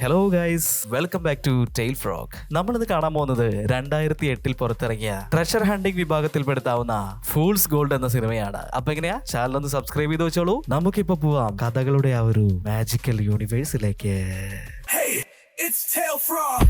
Hello guys, welcome back to Tale Frog. നമ്മളിന്ന് കാണാൻ പോകുന്നത് 2008 പുറത്തിറങ്ങിയ ട്രഷർ ഹണ്ടിങ് വിഭാഗത്തിൽപ്പെടുത്താവുന്ന ഫൂൾസ് ഗോൾഡ് എന്ന സിനിമയാണ്. അപ്പൊ എങ്ങനെയാ, ചാനൽ ഒന്ന് സബ്സ്ക്രൈബ് ചെയ്ത് വെച്ചോളൂ. നമുക്കിപ്പോ പോവാം കഥകളുടെ ആ ഒരു മാജിക്കൽ യൂണിവേഴ്സിലേക്ക്. It's Tail Frog!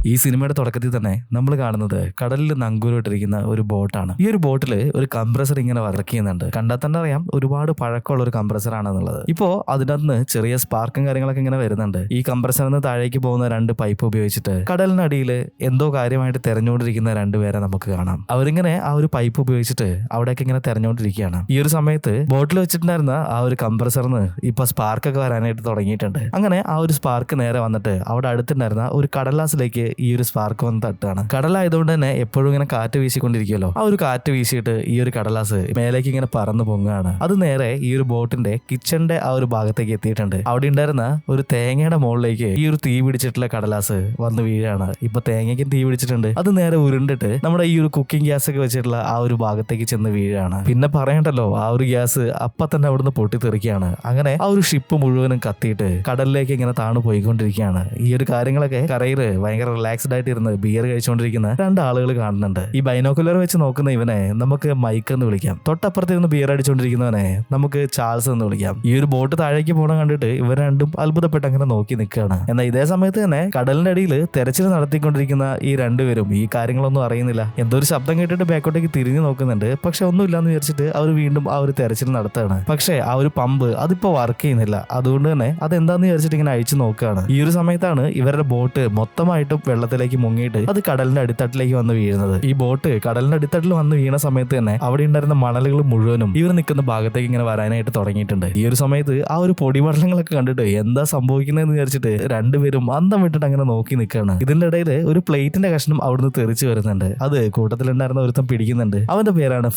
ഈ സിനിമയുടെ തുടക്കത്തിൽ തന്നെ നമ്മൾ കാണുന്നത് കടലിൽ നങ്കൂരിട്ടിരിക്കുന്ന ഒരു ബോട്ടാണ്. ഈ ഒരു ബോട്ടിൽ ഒരു കംപ്രസർ ഇങ്ങനെ വർക്ക് ചെയ്യുന്നുണ്ട്. കണ്ടാൽ തന്നെ അറിയാം ഒരുപാട് പഴക്കമുള്ള ഒരു കംപ്രസർ ആണെന്നുള്ളത്. ഇപ്പോ അതിനകത്ത് ചെറിയ സ്പാർക്കും കാര്യങ്ങളൊക്കെ ഇങ്ങനെ വരുന്നുണ്ട്. ഈ കംപ്രസറിന് താഴേക്ക് പോകുന്ന രണ്ട് പൈപ്പ് ഉപയോഗിച്ചിട്ട് കടലിനടിയിൽ എന്തോ കാര്യമായിട്ട് തെരഞ്ഞുകൊണ്ടിരിക്കുന്ന രണ്ടുപേരെ നമുക്ക് കാണാം. അവരിങ്ങനെ ആ ഒരു പൈപ്പ് ഉപയോഗിച്ചിട്ട് അവിടേക്ക് ഇങ്ങനെ തെരഞ്ഞുകൊണ്ടിരിക്കുകയാണ്. ഈ ഒരു സമയത്ത് ബോട്ടിൽ വെച്ചിട്ടുണ്ടായിരുന്ന ആ ഒരു കംപ്രസറിന് ഇപ്പൊ സ്പാർക്കൊക്കെ വരാനായിട്ട് തുടങ്ങിയിട്ടുണ്ട്. അങ്ങനെ ആ ഒരു സ്പാർക്ക് നേരെ വന്നിട്ട് അവിടെ അടുത്തുണ്ടായിരുന്ന ഒരു കടലാസിലേക്ക് ഈ ഒരു സ്പാർക്ക് വന്ന് തട്ടാണ്. കടലായതുകൊണ്ട് തന്നെ എപ്പോഴും ഇങ്ങനെ കാറ്റ് വീശിക്കൊണ്ടിരിക്കുമല്ലോ. ആ ഒരു കാറ്റ് വീശിയിട്ട് ഈ ഒരു കടലാസ് മേലേക്ക് ഇങ്ങനെ പറന്നു പൊങ്ങുകയാണ്. അത് നേരെ ഈ ഒരു ബോട്ടിന്റെ കിച്ചന്റെ ആ ഒരു ഭാഗത്തേക്ക് എത്തിയിട്ടുണ്ട്. അവിടെ ഉണ്ടായിരുന്ന ഒരു തേങ്ങയുടെ മുകളിലേക്ക് ഈ ഒരു തീ പിടിച്ചിട്ടുള്ള കടലാസ് വന്ന് വീഴാണ്. ഇപ്പൊ തേങ്ങയ്ക്ക് തീ പിടിച്ചിട്ടുണ്ട്. അത് നേരെ ഉരുണ്ടിട്ട് നമ്മുടെ ഈ ഒരു കുക്കിംഗ് ഗ്യാസ് ഒക്കെ വെച്ചിട്ടുള്ള ആ ഒരു ഭാഗത്തേക്ക് ചെന്ന് വീഴാണ്. പിന്നെ പറയണ്ടല്ലോ, ആ ഒരു ഗ്യാസ് അപ്പൊ തന്നെ അവിടുന്ന് പൊട്ടിത്തെറിക്കുകയാണ്. അങ്ങനെ ആ ഒരു ഷിപ്പ് മുഴുവനും കത്തിയിട്ട് കടലിലേക്ക് ഇങ്ങനെ താണു പോയിക്കൊണ്ടിരിക്കുകയാണ്. ഈ ഒരു കാര്യങ്ങളൊക്കെ കരയിൽ ഭയങ്കര റിലാക്സ്ഡ് ആയിട്ട് ഇരുന്ന് ബിയർ കഴിച്ചുകൊണ്ടിരിക്കുന്ന രണ്ടാളുകൾ കാണുന്നുണ്ട്. ഈ ബൈനോക്കുലർ വെച്ച് നോക്കുന്ന ഇവനെ നമുക്ക് മൈക്ക് എന്ന് വിളിക്കാം. തൊട്ടപ്പുറത്ത് ഇരുന്ന് ബിയർ അടിച്ചുകൊണ്ടിരിക്കുന്നവനെ നമുക്ക് ചാൾസ് എന്ന് വിളിക്കാം. ഈ ഒരു ബോട്ട് താഴേക്ക് പോകണം കണ്ടിട്ട് ഇവർ രണ്ടും അത്ഭുതപ്പെട്ട് അങ്ങനെ നോക്കി നിൽക്കുകയാണ്. എന്നാൽ ഇതേ സമയത്ത് തന്നെ കടലിന്റെ അടിയിൽ തെരച്ചിൽ നടത്തിക്കൊണ്ടിരിക്കുന്ന ഈ രണ്ടുപേരും ഈ കാര്യങ്ങളൊന്നും അറിയുന്നില്ല. എന്തോ ഒരു ശബ്ദം കേട്ടിട്ട് ബാക്കോട്ടേക്ക് തിരിഞ്ഞു നോക്കുന്നുണ്ട്. പക്ഷെ ഒന്നുമില്ലാന്ന് വിചാരിച്ചിട്ട് അവർ വീണ്ടും ആ ഒരു തെരച്ചിൽ നടത്തുകയാണ്. പക്ഷെ ആ ഒരു പമ്പ് അതിപ്പോ വർക്ക് ചെയ്യുന്നില്ല. അതുകൊണ്ട് തന്നെ അതെന്താന്ന് വിചാരിച്ചിട്ട് ഇങ്ങനെ അഴിച്ചു നോക്കുകയാണ്. ഈ ഒരു സമയത്താണ് ഇവരുടെ ബോട്ട് മൊത്തമായിട്ടും വെള്ളത്തിലേക്ക് മുങ്ങിയിട്ട് അത് കടലിന്റെ അടിത്തട്ടിലേക്ക് വന്ന് വീഴുന്നത്. ഈ ബോട്ട് കടലിന്റെ അടിത്തട്ടിൽ വന്ന് വീണ സമയത്ത് തന്നെ അവിടെ ഉണ്ടായിരുന്ന മണലുകൾ മുഴുവനും ഇവർ നിൽക്കുന്ന ഭാഗത്തേക്ക് ഇങ്ങനെ വരാനായിട്ട് തുടങ്ങിയിട്ടുണ്ട്. ഈ ഒരു സമയത്ത് ആ ഒരു പൊടിപടലങ്ങളൊക്കെ കണ്ടിട്ട് എന്താ സംഭവിക്കുന്നതെന്ന് വിചാരിച്ചിട്ട് രണ്ടുപേരും അന്തം വിട്ടിട്ട് അങ്ങനെ നോക്കി നിൽക്കുകയാണ്. ഇതിന്റെ ഇടയിൽ ഒരു പ്ലേറ്റിന്റെ കഷ്ണം അവിടുന്ന് തെറിച്ചു വരുന്നുണ്ട്. അത് കൂട്ടത്തിലുണ്ടായിരുന്ന ഒരുത്തം പിടിക്കുന്നുണ്ട്. അവന്റെ പേരാണ്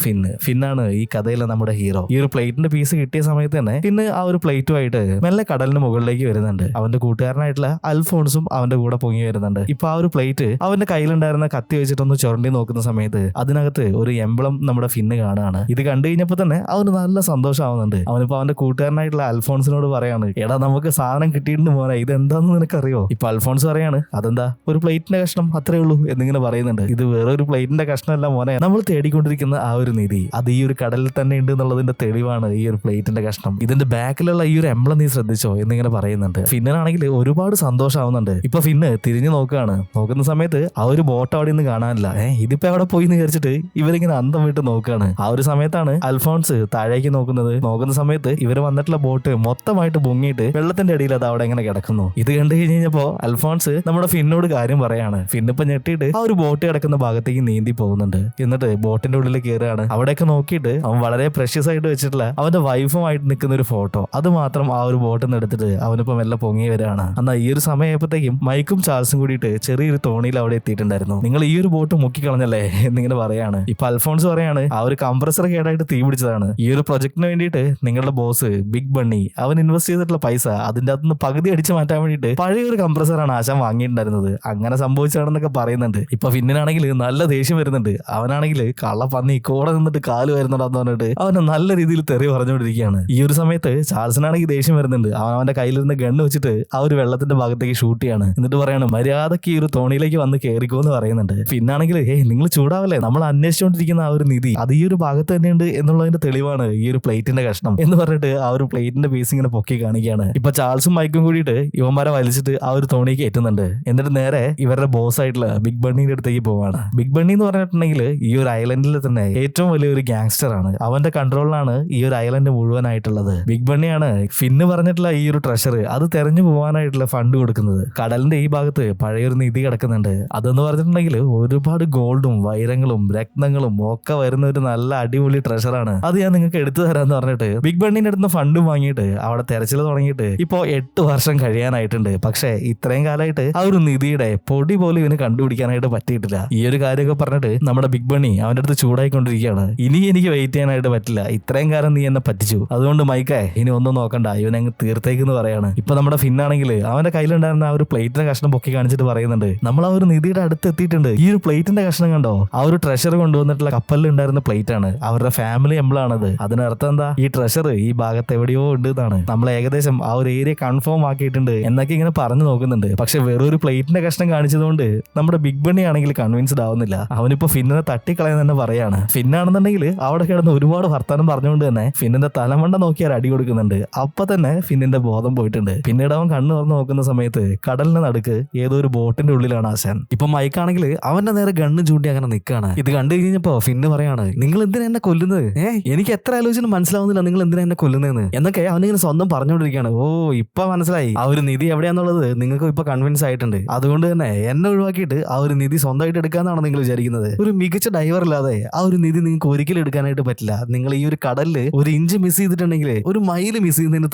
ഫിന്നാണ് ഈ കഥയിലെ നമ്മുടെ ഹീറോ. ഈ ഒരു പ്ലേറ്റിന്റെ പീസ് കിട്ടിയ സമയത്ത് തന്നെ ഫിന്ന് ആ ഒരു പ്ലേറ്റുമായിട്ട് മെല്ലെ കടലിന് മുകളിലേക്ക് വരുന്നുണ്ട്. അവന്റെ കൂട്ടുകാരനായിട്ടുള്ള അൽഫോൺസും അവന്റെ കൂടെ പൊങ്ങി വരുന്നുണ്ട്. ഇപ്പൊ ആ ഒരു പ്ലേറ്റ് അവന്റെ കയ്യിലുണ്ടായിരുന്ന കത്തി വെച്ചിട്ടൊന്ന് ചുരണ്ടി നോക്കുന്ന സമയത്ത് അതിനകത്ത് ഒരു എംബ്ലം നമ്മുടെ ഫിന്ന് കാണുകയാണ്. ഇത് കണ്ടു കഴിഞ്ഞപ്പോ തന്നെ അവന് നല്ല സന്തോഷമാവുന്നുണ്ട്. അവനിപ്പോ അവന്റെ കൂട്ടുകാരനായിട്ടുള്ള അൽഫോൺസിനോട് പറയാണ്, എടാ നമുക്ക് സാധനം കിട്ടിയിട്ടുണ്ട് മോനെ, ഇത് എന്താന്ന് നിനക്കറിയോ? ഇപ്പൊ അൽഫോൺസ് പറയാണ്, അതെന്താ ഒരു പ്ലേറ്റിന്റെ കഷ്ണം അത്രേ ഉള്ളൂ എന്നിങ്ങനെ പറയുന്നുണ്ട്. ഇത് വേറെ ഒരു പ്ലേറ്റിന്റെ കഷ്ണമല്ല മോനെ, നമ്മൾ തേടിക്കൊണ്ടിരിക്കുന്ന ആ ഒരു നിധി അത് ഈ ഒരു കടലിൽ തന്നെ ഉണ്ട് എന്നുള്ളതിന്റെ തെളിവാണ് ഈ ഒരു പ്ലേറ്റിന്റെ കഷ്ണം. ഇതിന്റെ ബാക്കിലുള്ള ഈ ഒരു എംബ്ലം നീ ശ്രദ്ധിച്ചോ എന്നിങ്ങനെ പറയുന്നുണ്ട്. ഫിന്നിനാണെങ്കിൽ ഒരുപാട് സന്തോഷമാവുന്നുണ്ട്. ഇപ്പൊ ഫിന്ന് തിരിഞ്ഞു നോക്കുന്ന സമയത്ത് ആ ഒരു ബോട്ട് അവിടെ നിന്ന് കാണാനില്ല. ഇതിപ്പോ എവിടെ പോയി എന്ന് വിചാരിച്ചിട്ട് ഇവരിങ്ങനെ അന്തം വിട്ട് നോക്കുകയാണ്. ആ ഒരു സമയത്താണ് അൽഫോൺസ് താഴേക്ക് നോക്കുന്ന സമയത്ത് ഇവര് വന്നിട്ടുള്ള ബോട്ട് മൊത്തമായിട്ട് പൊങ്ങിയിട്ട് വെള്ളത്തിന്റെ അടിയിൽ അത് അവിടെ ഇങ്ങനെ കിടക്കുന്നു. ഇത് കണ്ടു കഴിഞ്ഞപ്പോ അൽഫോൺസ് നമ്മുടെ ഫിന്നോട് കാര്യം പറയാണ്. ഫിന്നിപ്പോ ഞെട്ടിയിട്ട് ആ ഒരു ബോട്ട് കിടക്കുന്ന ഭാഗത്തേക്ക് നീന്തി പോകുന്നുണ്ട്. എന്നിട്ട് ബോട്ടിന്റെ ഉള്ളിൽ കയറുകയാണ്. അവിടെയൊക്കെ നോക്കിയിട്ട് അവൻ വളരെ പ്രഷ്യസ് ആയിട്ട് വെച്ചിട്ടുള്ള അവന്റെ വൈഫുമായിട്ട് നിൽക്കുന്ന ഒരു ഫോട്ടോ അത് മാത്രം ആ ഒരു ബോട്ടിൽ നിന്ന് എടുത്തിട്ട് അവനിപ്പോ മെല്ലെ പൊങ്ങി വരികയാണ്. എന്നാൽ ഈ ഒരു സമയപ്പോഴത്തേക്കും മൈക്കും ചാൾസും കൂടിയിട്ട് ചെറിയൊരു തോണിയിൽ അവിടെ എത്തിയിട്ടുണ്ടായിരുന്നു. നിങ്ങൾ ഈ ഒരു ബോട്ട് മുക്കിക്കളഞ്ഞല്ലേ എന്നിങ്ങനെ പറയാണ്. ഇപ്പൊ അൽഫോൺസ് പറയാണ്, ആ ഒരു കംപ്രസർ കേടായിട്ട് തീ പിടിച്ചതാണ്. ഈ ഒരു പ്രൊജക്ടിന് വേണ്ടിയിട്ട് നിങ്ങളുടെ ബോസ് ബിഗ് ബണ്ണി അവൻ ഇൻവെസ്റ്റ് ചെയ്തിട്ടുള്ള പൈസ അതിന്റെ അകത്തുനിന്ന് പകുതി അടിച്ചു മാറ്റാൻ വേണ്ടിയിട്ട് പഴയ ഒരു കംപ്രസറാണ് ആശാൻ വാങ്ങിയിട്ടുണ്ടായിരുന്നത്. അങ്ങനെ സംഭവിച്ചാണെന്നൊക്കെ പറയുന്നുണ്ട്. ഇപ്പൊ ഫിന്നിനാണെങ്കിൽ നല്ല ദേഷ്യം വരുന്നുണ്ട്. അവനാണെങ്കിൽ കള്ളപ്പന്നി കൂടെ നിന്നിട്ട് കാല് വരുന്നുണ്ടെന്ന് പറഞ്ഞിട്ട് അവന് നല്ല രീതിയിൽ തെറി പറഞ്ഞുകൊണ്ടിരിക്കുകയാണ്. ഈ ഒരു സമയത്ത് ചാൾസിനാണെങ്കിൽ ദേഷ്യം വരുന്നുണ്ട്. അവന്റെ കയ്യിലിരുന്ന് ഗണ്ണ് വെച്ചിട്ട് ആ ഒരു വെള്ളത്തിന്റെ ഭാഗത്തേക്ക് ഷൂട്ട് ചെയ്യാണ്. എന്നിട്ട് പറയാണ്, മര്യാദക്ക് ഈ ഒരു തോണിയിലേക്ക് വന്ന് കയറിക്കോ എന്ന് പറയുന്നുണ്ട്. പിന്നാണെങ്കിൽ നിങ്ങൾ ചൂടാവല്ലേ, നമ്മൾ അന്വേഷിച്ചുകൊണ്ടിരിക്കുന്ന ആ ഒരു നിധി അത് ഈ ഒരു ഭാഗത്ത് തന്നെയുണ്ട് എന്നുള്ളതിന്റെ തെളിവാണ് ഈ ഒരു പ്ലേറ്റിന്റെ കഷ്ണം എന്ന് പറഞ്ഞിട്ട് ആ ഒരു പ്ലേറ്റിന്റെ പീസ് ഇങ്ങനെ പൊക്കി കാണിക്കുകയാണ്. ഇപ്പൊ ചാൾസും മൈക്കും കൂടിയിട്ട് ഇവന്മാരെ വലിച്ചിട്ട് ആ ഒരു തോണിക്ക് എത്തുന്നുണ്ട്. എന്നിട്ട് നേരെ ഇവരുടെ ബോസ് ആയിട്ടുള്ള ബിഗ് ബണ്ണിന്റെ അടുത്തേക്ക് പോവാണ്. ബിഗ് ബണ്ണി എന്ന് പറഞ്ഞിട്ടുണ്ടെങ്കിൽ ഈ ഒരു ഐലൻഡിൽ തന്നെ ഏറ്റവും വലിയൊരു ഗാങ്സ്റ്റർ ആണ്. അവന്റെ കൺട്രോളിലാണ് ഈ ഒരു ഐലൻഡ് മുഴുവനായിട്ടുള്ളത്. ബിഗ് ബണ്ണിയാണ് ഫിന്ന് പറഞ്ഞിട്ടുള്ള ഈ ഒരു ട്രഷർ അത് തെരഞ്ഞു പോകാനായിട്ടുള്ള ഫണ്ട് കൊടുക്കുന്നത്. കടലിന്റെ ഈ ഭാഗത്ത് പഴയൊരു നിധി കിടക്കുന്നുണ്ട്. അതെന്ന് പറഞ്ഞിട്ടുണ്ടെങ്കിൽ ഒരുപാട് ഗോൾഡും വൈരങ്ങളും രത്നങ്ങളും ഒക്കെ വരുന്ന ഒരു നല്ല അടിപൊളി ട്രഷറാണ്. അത് ഞാൻ നിങ്ങൾക്ക് എടുത്തു തരാന്ന് പറഞ്ഞിട്ട് ബിഗ് ബണ്ണിന്റെ അടുത്ത് ഫണ്ടും വാങ്ങിയിട്ട് അവിടെ തെരച്ചിൽ തുടങ്ങിയിട്ട് ഇപ്പോ 8 വർഷം കഴിയാനായിട്ടുണ്ട്. പക്ഷെ ഇത്രയും കാലമായിട്ട് ആ ഒരു നിധിയുടെ പൊടി പോലും ഇവന് കണ്ടുപിടിക്കാനായിട്ട് പറ്റിയിട്ടില്ല. ഈ ഒരു കാര്യമൊക്കെ പറഞ്ഞിട്ട് നമ്മുടെ ബിഗ് ബണ്ണി അവന്റെ അടുത്ത് ചൂടായിക്കൊണ്ടിരിക്കുകയാണ്. ഇനി എനിക്ക് വെയിറ്റ് ചെയ്യാനായിട്ട് പറ്റില്ല, ഇത്രയും കാലം നീ എന്നെ പറ്റിച്ചു, അതുകൊണ്ട് മൈക്കേ ഇനി ഒന്നും നോക്കണ്ട, ഇവനങ്ങ് തീർത്തേക്കെന്ന് പറയാണ്. ഇപ്പൊ നമ്മുടെ ഫിന്നാണെങ്കിൽ അവന്റെ കയ്യിലുണ്ടായിരുന്ന ആ ഒരു പ്ലേറ്റിന്റെ കഷ്ണം പൊക്കി കാണിച്ചിട്ട് പറയുന്നുണ്ട്, പറയുന്നുണ്ട്, നമ്മൾ ആ ഒരു നിധിയുടെ അടുത്ത് എത്തിയിട്ടുണ്ട്. ഈ ഒരു പ്ലേറ്റിന്റെ കഷ്ണം കണ്ടോ, ആ ഒരു ട്രഷർ കൊണ്ടുവന്നിട്ടുള്ള കപ്പലിൽ ഉണ്ടായിരുന്ന പ്ലേറ്റ് ആണ്, അവരുടെ ഫാമിലി എംബ്ലാണത്. അതിനർത്ഥം എന്താ, ഈ ട്രഷർ ഈ ഭാഗത്ത് എവിടെയോ ഉണ്ട് എന്നാണ്. നമ്മൾ ഏകദേശം ആ ഒരു ഏരിയ കൺഫേം ആക്കിയിട്ടുണ്ട് എന്നൊക്കെ ഇങ്ങനെ പറഞ്ഞു നോക്കുന്നുണ്ട്. പക്ഷെ വെറൊരു പ്ലേറ്റിന്റെ കഷ്ണം കാണിച്ചതുകൊണ്ട് നമ്മുടെ ബിഗ് ബണ്ണി ആണെങ്കിൽ കൺവിൻസ്ഡ് ആവുന്നില്ല. അവനിപ്പോ ഫിന്നിനെ തട്ടിക്കളയാൻ തന്നെ പറയാണ്. ഫിന്നാണെന്നുണ്ടെങ്കിൽ അവിടെ കിടന്ന് ഒരുപാട് വർത്താനം പറഞ്ഞുകൊണ്ട് തന്നെ ഫിന്നിന്റെ തലമണ്ട നോക്കിയാൽ അടി കൊടുക്കുന്നുണ്ട്. അപ്പൊ തന്നെ ഫിന്നിന്റെ ബോധം പോയിട്ടുണ്ട്. പിന്നീട് അവൻ കണ്ണു തുറന്ന് നോക്കുന്ന സമയത്ത് കടലിന്റെ നടുക്ക് ഏതോ ഒരു ബോട്ടിന്റെ ഉള്ളിലാണ് ആശാൻ. ഇപ്പൊ മൈക്കാണെങ്കിൽ അവന്റെ നേരെ ഗണ്ണ് ചൂണ്ടി അങ്ങനെ നിൽക്കാണ്. ഇത് കണ്ടു കഴിഞ്ഞപ്പോ ഫിന്ന് പറയാണ്, നിങ്ങൾ എന്തിനാ എന്നെ കൊല്ലുന്നത്? എനിക്ക് എത്ര ആലോചിച്ചാലും മനസ്സിലാവുന്നില്ല നിങ്ങൾ എന്തിനാ എന്നെ കൊല്ലുന്നതെന്ന് എന്നൊക്കെ അവനിങ്ങനെ സ്വന്തം പറഞ്ഞുകൊണ്ടിരിക്കുകയാണ്. ഓ, ഇപ്പൊ മനസ്സിലായി ആ ഒരു നിധി എവിടെയാന്നുള്ളത് നിങ്ങൾക്ക് ഇപ്പൊ കൺവിൻസ് ആയിട്ടുണ്ട്. അതുകൊണ്ട് തന്നെ എന്നെ ഒഴിവാക്കിയിട്ട് ആ ഒരു നിധി സ്വന്തമായിട്ട് എടുക്കാന്നാണ് നിങ്ങൾ വിചാരിക്കുന്നത്. ഒരു മികച്ച ഡൈവർ ഇല്ലാതെ ആ ഒരു നിധി നിങ്ങൾക്ക് ഒരിക്കലും എടുക്കാനായിട്ട് പറ്റില്ല. നിങ്ങൾ ഈ ഒരു കടലില് ഒരു ഇഞ്ച് മിസ് ചെയ്തിട്ടുണ്ടെങ്കിൽ ഒരു മൈല് മിസ് ചെയ്യുന്നതിന്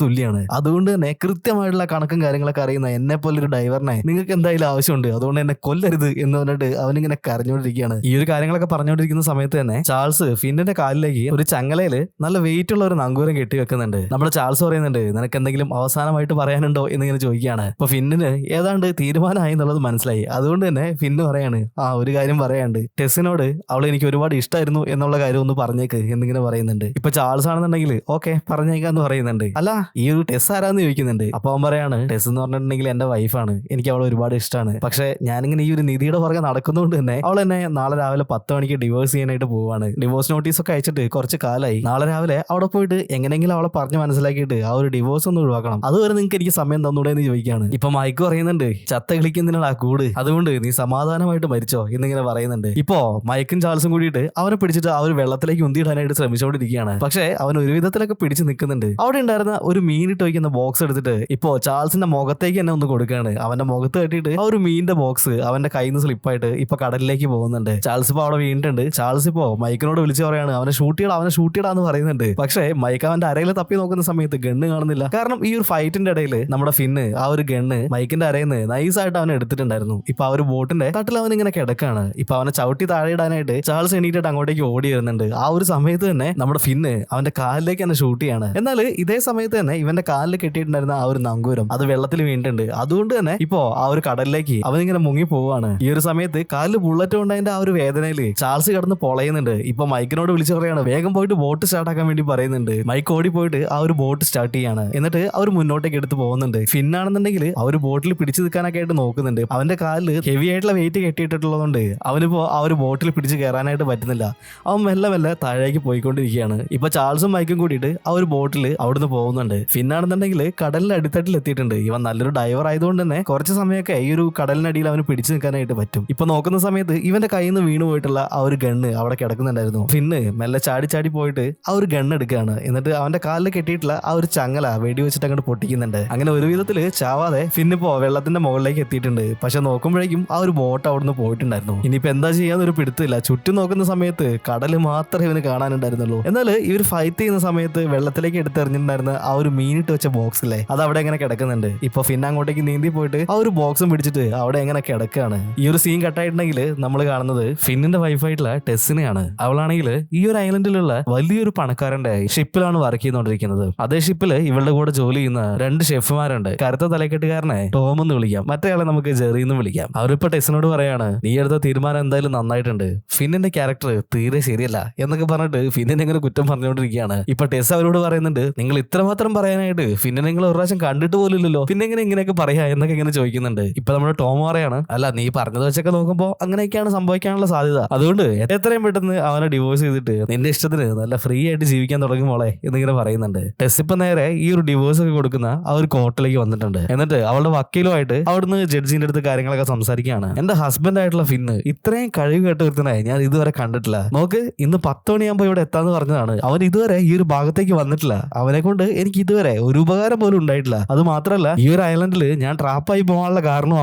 തുല്യമാണ്. അതുകൊണ്ട് തന്നെ കൃത്യമായിട്ടുള്ള കണക്കും കാര്യങ്ങളൊക്കെ അറിയുന്ന എന്നെ പോലെ ഒരു ഡൈവറിനെ നിങ്ങൾക്ക് എന്തായാലും ആവശ്യമുണ്ട്. അതുകൊണ്ട് എന്നെ കൊല്ലരുത് എന്ന് പറഞ്ഞിട്ട് അവനിങ്ങനെ കരഞ്ഞുകൊണ്ടിരിക്കുകയാണ്. ഈ ഒരു കാര്യങ്ങളൊക്കെ പറഞ്ഞുകൊണ്ടിരിക്കുന്ന സമയത്ത് തന്നെ ചാൾസ് ഫിന്നിന്റെ കാലിലേക്ക് ഒരു ചങ്ങലയില് നല്ല വെയിറ്റ് ഉള്ള ഒരു നങ്കൂരം കെട്ടി വെക്കുന്നുണ്ട്. നമ്മുടെ ചാൾസ് പറയുന്നുണ്ട്, നിനക്ക് എന്തെങ്കിലും അവസാനമായിട്ട് പറയാനുണ്ടോ എന്നിങ്ങനെ ചോദിക്കുകയാണ്. അപ്പൊ ഫിന്നിന് ഏതാണ്ട് തീരുമാനമായി എന്നുള്ളത് മനസ്സിലായി. അതുകൊണ്ട് തന്നെ ഫിന്ന് പറയാണ്, ഒരു കാര്യം പറയാണ്ട്, ടെസ്സിനോട് അവളെ എനിക്ക് ഒരുപാട് ഇഷ്ടമായിരുന്നു എന്നുള്ള കാര്യം ഒന്ന് പറഞ്ഞേക്ക് എന്നിങ്ങനെ പറയുന്നുണ്ട്. ഇപ്പൊ ചാൾസ് ആണെന്നുണ്ടെങ്കിൽ ഓക്കെ പറഞ്ഞേക്കാന്ന് പറയുന്നുണ്ട്. അല്ല, ഈ ഒരു ടെസ് ആരാന്ന് ചോദിക്കുന്നുണ്ട്. അപ്പൊ അവൻ പറയാണ്, ടെസ് എന്ന് പറഞ്ഞിട്ടുണ്ടെങ്കിൽ എന്റെ വൈഫാണ്, എനിക്ക് അവളെ ഒരുപാട് ഇഷ്ടമാണ്. പക്ഷെ ഞാനിങ്ങനെ ഈ ഒരു നിധിയുടെ പുറകെ നടക്കുന്നതുകൊണ്ട് തന്നെ അവൾ എന്നെ നാളെ രാവിലെ 10 മണിക്ക് ഡിവോഴ്സ് ചെയ്യാനായിട്ട് പോവാണ്. ഡിവോഴ്സ് നോട്ടീസ് ഒക്കെ അയച്ചിട്ട് കുറച്ച് കാലമായി. നാളെ രാവിലെ അവിടെ പോയിട്ട് എങ്ങനെയെങ്കിലും അവളെ പറഞ്ഞ് മനസ്സിലാക്കിയിട്ട് ആ ഒരു ഡിവോഴ്സ് ഒന്ന് ഒഴിവാക്കണം. അതുവരെ നിങ്ങൾക്ക് എനിക്ക് സമയം തന്നൂടെ എന്ന് ചോദിക്കുകയാണ്. ഇപ്പൊ മൈക്ക് പറയുന്നുണ്ട്, ചത്ത കളിക്കുന്നതിനാ കൂട്, അതുകൊണ്ട് നീ സമാധാനമായിട്ട് മരിച്ചോ എന്നിങ്ങനെ പറയുന്നുണ്ട്. ഇപ്പോ മൈക്കും ചാൾസും കൂടിയിട്ട് അവനെ പിടിച്ചിട്ട് ആ ഒരു വെള്ളത്തിലേക്ക് ഉന്തിയിടാനായിട്ട് ശ്രമിച്ചുകൊണ്ടിരിക്കുകയാണ്. പക്ഷെ അവൻ ഒരു വിധത്തിലൊക്കെ പിടിച്ച് നിൽക്കുന്നുണ്ട്. അവിടെ ഉണ്ടായിരുന്ന ഒരു മീനിട്ട് വയ്ക്കുന്ന ബോക്സ് എടുത്തിട്ട് ഇപ്പോ ചാൾസിന്റെ മുഖത്തേക്ക് തന്നെ ഒന്ന് കൊടുക്കുകയാണ്. അവന്റെ മുഖത്ത് കെട്ടിയിട്ട് ആ ഒരു മീനിന്റെ ബോക്സ് അവന്റെ കയ്യിൽ നിന്ന് സ്ലിപ്പായിട്ട് ഇപ്പൊ കടലിലേക്ക് പോകുന്നുണ്ട്. ചാൾസ് ഇപ്പൊ അവിടെ വീണിട്ടുണ്ട്. ചാൾസ് ഇപ്പോ മൈക്കിനോട് വിളിച്ചു പറയാണ്, അവനെ ഷൂട്ട് ചെയ്യടാന്ന് പറയുന്നുണ്ട്. പക്ഷേ മൈക്ക് അവന്റെ അരയിൽ തപ്പി നോക്കുന്ന സമയത്ത് ഗണ്ണ് കാണുന്നില്ല. കാരണം ഈ ഒരു ഫൈറ്റിന്റെ ഇടയിൽ നമ്മുടെ ഫിന്ന് ആ ഒരു ഗണ്ണ് മൈക്കിന്റെ അരയിൽ നിന്ന് നൈസായിട്ട് അവനെ എടുത്തിട്ടുണ്ടായിരുന്നു. ഇപ്പൊ ആ ഒരു ബോട്ടിന്റെ തട്ടിൽ അവൻ ഇങ്ങനെ കിടക്കാണ്. ഇപ്പൊ അവനെ ചവിട്ടി താഴെ ഇടാനായിട്ട് ചാൾസ് എണീറ്റിട്ട് അങ്ങോട്ടേക്ക് ഓടി വരുന്നുണ്ട്. ആ ഒരു സമയത്ത് തന്നെ നമ്മുടെ ഫിന്ന് അവന്റെ കാലിലേക്ക് തന്നെ ഷൂട്ട് ചെയ്യാണ്. എന്നാൽ ഇതേ സമയത്ത് തന്നെ ഇവന്റെ കാലിൽ കെട്ടിയിട്ടുണ്ടായിരുന്ന ആ ഒരു നങ്കൂരം അത് വെള്ളത്തിൽ വീണിട്ടുണ്ട്. അതുകൊണ്ട് തന്നെ ഇപ്പോ ആ ഒരു കടലിലേക്ക് അവനിങ്ങനെ മുങ്ങി പോവാണ്. ഈ ഒരു സമയത്ത് കാലിൽ ബുള്ളറ്റ് കൊണ്ടതിന്റെ ആ ഒരു വേദനയിൽ ചാൾസ് കിടന്ന് പൊളയുന്നുണ്ട്. ഇപ്പൊ മൈക്കിനോട് വിളിച്ചു പറയാണ്, വേഗം പോയിട്ട് ബോട്ട് സ്റ്റാർട്ട് ആക്കാൻ വേണ്ടി പറയുന്നുണ്ട്. മൈക്ക് ഓടി പോയിട്ട് ആ ഒരു ബോട്ട് സ്റ്റാർട്ട് ചെയ്യാണ്. എന്നിട്ട് അവർ മുന്നോട്ടേക്ക് എടുത്ത് പോകുന്നുണ്ട്. ഫിന്നാണെന്നുണ്ടെങ്കിൽ ആ ഒരു ബോട്ടിൽ പിടിച്ചു നിൽക്കാനൊക്കെ ആയിട്ട് നോക്കുന്നുണ്ട്. അവന്റെ കാലിൽ ഹെവി ആയിട്ടുള്ള വെയിറ്റ് കെട്ടിയിട്ടുള്ളതുകൊണ്ട് അവനിപ്പോ ആ ഒരു ബോട്ടിൽ പിടിച്ച് കയറാനായിട്ട് പറ്റുന്നില്ല. അവൻ മെല്ലെ മെല്ലെ താഴേക്ക് പോയിക്കൊണ്ടിരിക്കുകയാണ്. ഇപ്പൊ ചാൾസും മൈക്കും കൂടിയിട്ട് ആ ഒരു ബോട്ടിൽ അവിടുന്ന് പോകുന്നുണ്ട്. ഫിന്നാണെന്നുണ്ടെങ്കിൽ കടലിന്റെ അടിത്തട്ടിൽ എത്തിയിട്ടുണ്ട്. ഇവൻ നല്ലൊരു ഡൈവർ ആയതുകൊണ്ട് തന്നെ കുറച്ച് സമയമൊക്കെ ഈ ഒരു കടലിനടിയിൽ അവന് പിടിച്ചു നിൽക്കാനായിട്ട് പറ്റും. ഇപ്പൊ നോക്കുന്ന സമയത്ത് ഇവന്റെ കയ്യിൽ നിന്ന് വീണ് പോയിട്ടുള്ള ആ ഒരു ഗണ്ണ് അവിടെ കിടക്കുന്നുണ്ടായിരുന്നു. ഫിന്ന് മെല്ലെ ചാടി പോയിട്ട് ആ ഒരു ഗണ്ണ് എടുക്കുകയാണ്. എന്നിട്ട് അവന്റെ കാലിൽ കെട്ടിയിട്ടുള്ള ആ ഒരു ചങ്ങല വെടി വെച്ചിട്ട് അങ്ങോട്ട് പൊട്ടിക്കുന്നുണ്ട്. അങ്ങനെ ഒരു വിധത്തില് ചാവാതെ ഫിന്നിപ്പോ വെള്ളത്തിന്റെ മുകളിലേക്ക് എത്തിയിട്ടുണ്ട്. പക്ഷെ നോക്കുമ്പോഴേക്കും ആ ഒരു ബോട്ട് അവിടുന്ന് പോയിട്ടുണ്ടായിരുന്നു. ഇനിയിപ്പോ എന്താ ചെയ്യാന്നൊരു പിടുത്തില്ല. ചുറ്റും നോക്കുന്ന സമയത്ത് കടല് മാത്രമേ ഇവന് കാണാനുണ്ടായിരുന്നുള്ളൂ. എന്നാൽ ഇവർ ഫൈറ്റ് ചെയ്യുന്ന സമയത്ത് വെള്ളത്തിലേക്ക് എടുത്തെറിഞ്ഞിട്ടുണ്ടായിരുന്ന ആ ഒരു മീനിട്ട് വെച്ച ബോക്സിലെ അത് അവിടെ എങ്ങനെ കിടക്കുന്നുണ്ട്. ഇപ്പൊ ഫിന്ന അങ്ങോട്ടേക്ക് നീന്തി പോയിട്ട് ആ ഒരു ബോക്സും പിടിച്ചിട്ട് അവിടെ എങ്ങനെ കിടക്കുകയാണ്. ഈ ഒരു സീൻ കട്ടായിട്ടുണ്ടെങ്കിൽ നമ്മൾ കാണുന്നത് ഫിന്നിന്റെ വൈഫായിട്ടുള്ള ടെസ്സിനെയാണ്. അവളാണെങ്കിൽ ഈ ഒരു ഐലൻഡിലുള്ള വലിയൊരു പണക്കാരന്റെ ഷിപ്പിലാണ് വർക്ക് ചെയ്തുകൊണ്ടിരിക്കുന്നത്. അതേ ഷിപ്പിൽ ഇവളുടെ കൂടെ ജോലി ചെയ്യുന്ന 2 ഷെഫുമാരുണ്ട്. കറുത്ത തലക്കെട്ടുകാരനെ ടോം എന്ന് വിളിക്കാം, മറ്റേയാളെ നമുക്ക് ജെറി എന്ന് വിളിക്കാം. അവരിപ്പോ ടെസ്സിനോട് പറയാണ്, നീ എടുത്ത തീരുമാനം എന്തായാലും നന്നായിട്ടുണ്ട്, ഫിന്നിന്റെ ക്യാരക്ടർ തീരെ ശരിയല്ല എന്നൊക്കെ പറഞ്ഞിട്ട് ഫിന്നിനെ ഇങ്ങനെ കുറ്റം പറഞ്ഞുകൊണ്ടിരിക്കുകയാണ്. ഇപ്പൊ ടെസ് അവരോട് പറയുന്നുണ്ട്, നിങ്ങൾ ഇത്രമാത്രം പറയാനായിട്ട് ഫിന്നിനെ നിങ്ങൾ ഒരു പ്രാവശ്യം കണ്ടിട്ട് പോലില്ലല്ലോ, പിന്നെ ഇങ്ങനെയൊക്കെ പറയാ എന്നൊക്കെ ഇങ്ങനെ ചോദിക്കുന്നുണ്ട്. ഇപ്പൊ നമ്മുടെ ടോം പറയാണ്, അല്ല നീ പറഞ്ഞത് വെച്ചൊക്കെ നോക്കുമ്പോ അങ്ങനെയൊക്കെയാണ് സംഭവിക്കാനുള്ള സാധ്യത. അതുകൊണ്ട് എത്രയും പെട്ടെന്ന് അവനെ ഡിവോഴ്സ് ചെയ്തിട്ട് നിന്റെ ഇഷ്ടത്തിന് നല്ല ഫ്രീ ആയിട്ട് ജീവിക്കാൻ തുടങ്ങി മോളെ എന്നിങ്ങനെ പറയുന്നുണ്ട്. ടെസ് ഇപ്പൊ നേരെ ഈ ഒരു ഡിവോഴ്സ് ഒക്കെ കൊടുക്കുന്ന ആ ഒരു കോർട്ടിലേക്ക് വന്നിട്ടുണ്ട്. എന്നിട്ട് അവളുടെ വക്കീലുമായിട്ട് അവിടുന്ന് ജഡ്ജിന്റെ അടുത്ത് കാര്യങ്ങളൊക്കെ സംസാരിക്കുകയാണ്. എന്റെ ഹസ്ബൻഡ് ആയിട്ടുള്ള ഫിന്ന് ഇത്രയും കഴിവ് കേട്ട് ഒരുത്തനായി ഞാൻ ഇതുവരെ കണ്ടിട്ടില്ല. നോക്ക്, ഇന്ന് 10 മണിയാകുമ്പോ ഇവിടെ എത്താന്ന് പറഞ്ഞതാണ്. അവൻ ഇതുവരെ ഈ ഒരു ഭാഗത്തേക്ക് വന്നിട്ടില്ല. അവനെ കൊണ്ട് എനിക്ക് ഇതുവരെ ഒരു ഉപകാരം പോലും ഉണ്ടായിട്ടില്ല. അത് മാത്രമല്ല, ഈ ഒരു ഐലൻഡിൽ ഞാൻ ട്രാപ്പായി പോകാനുള്ള കാരണം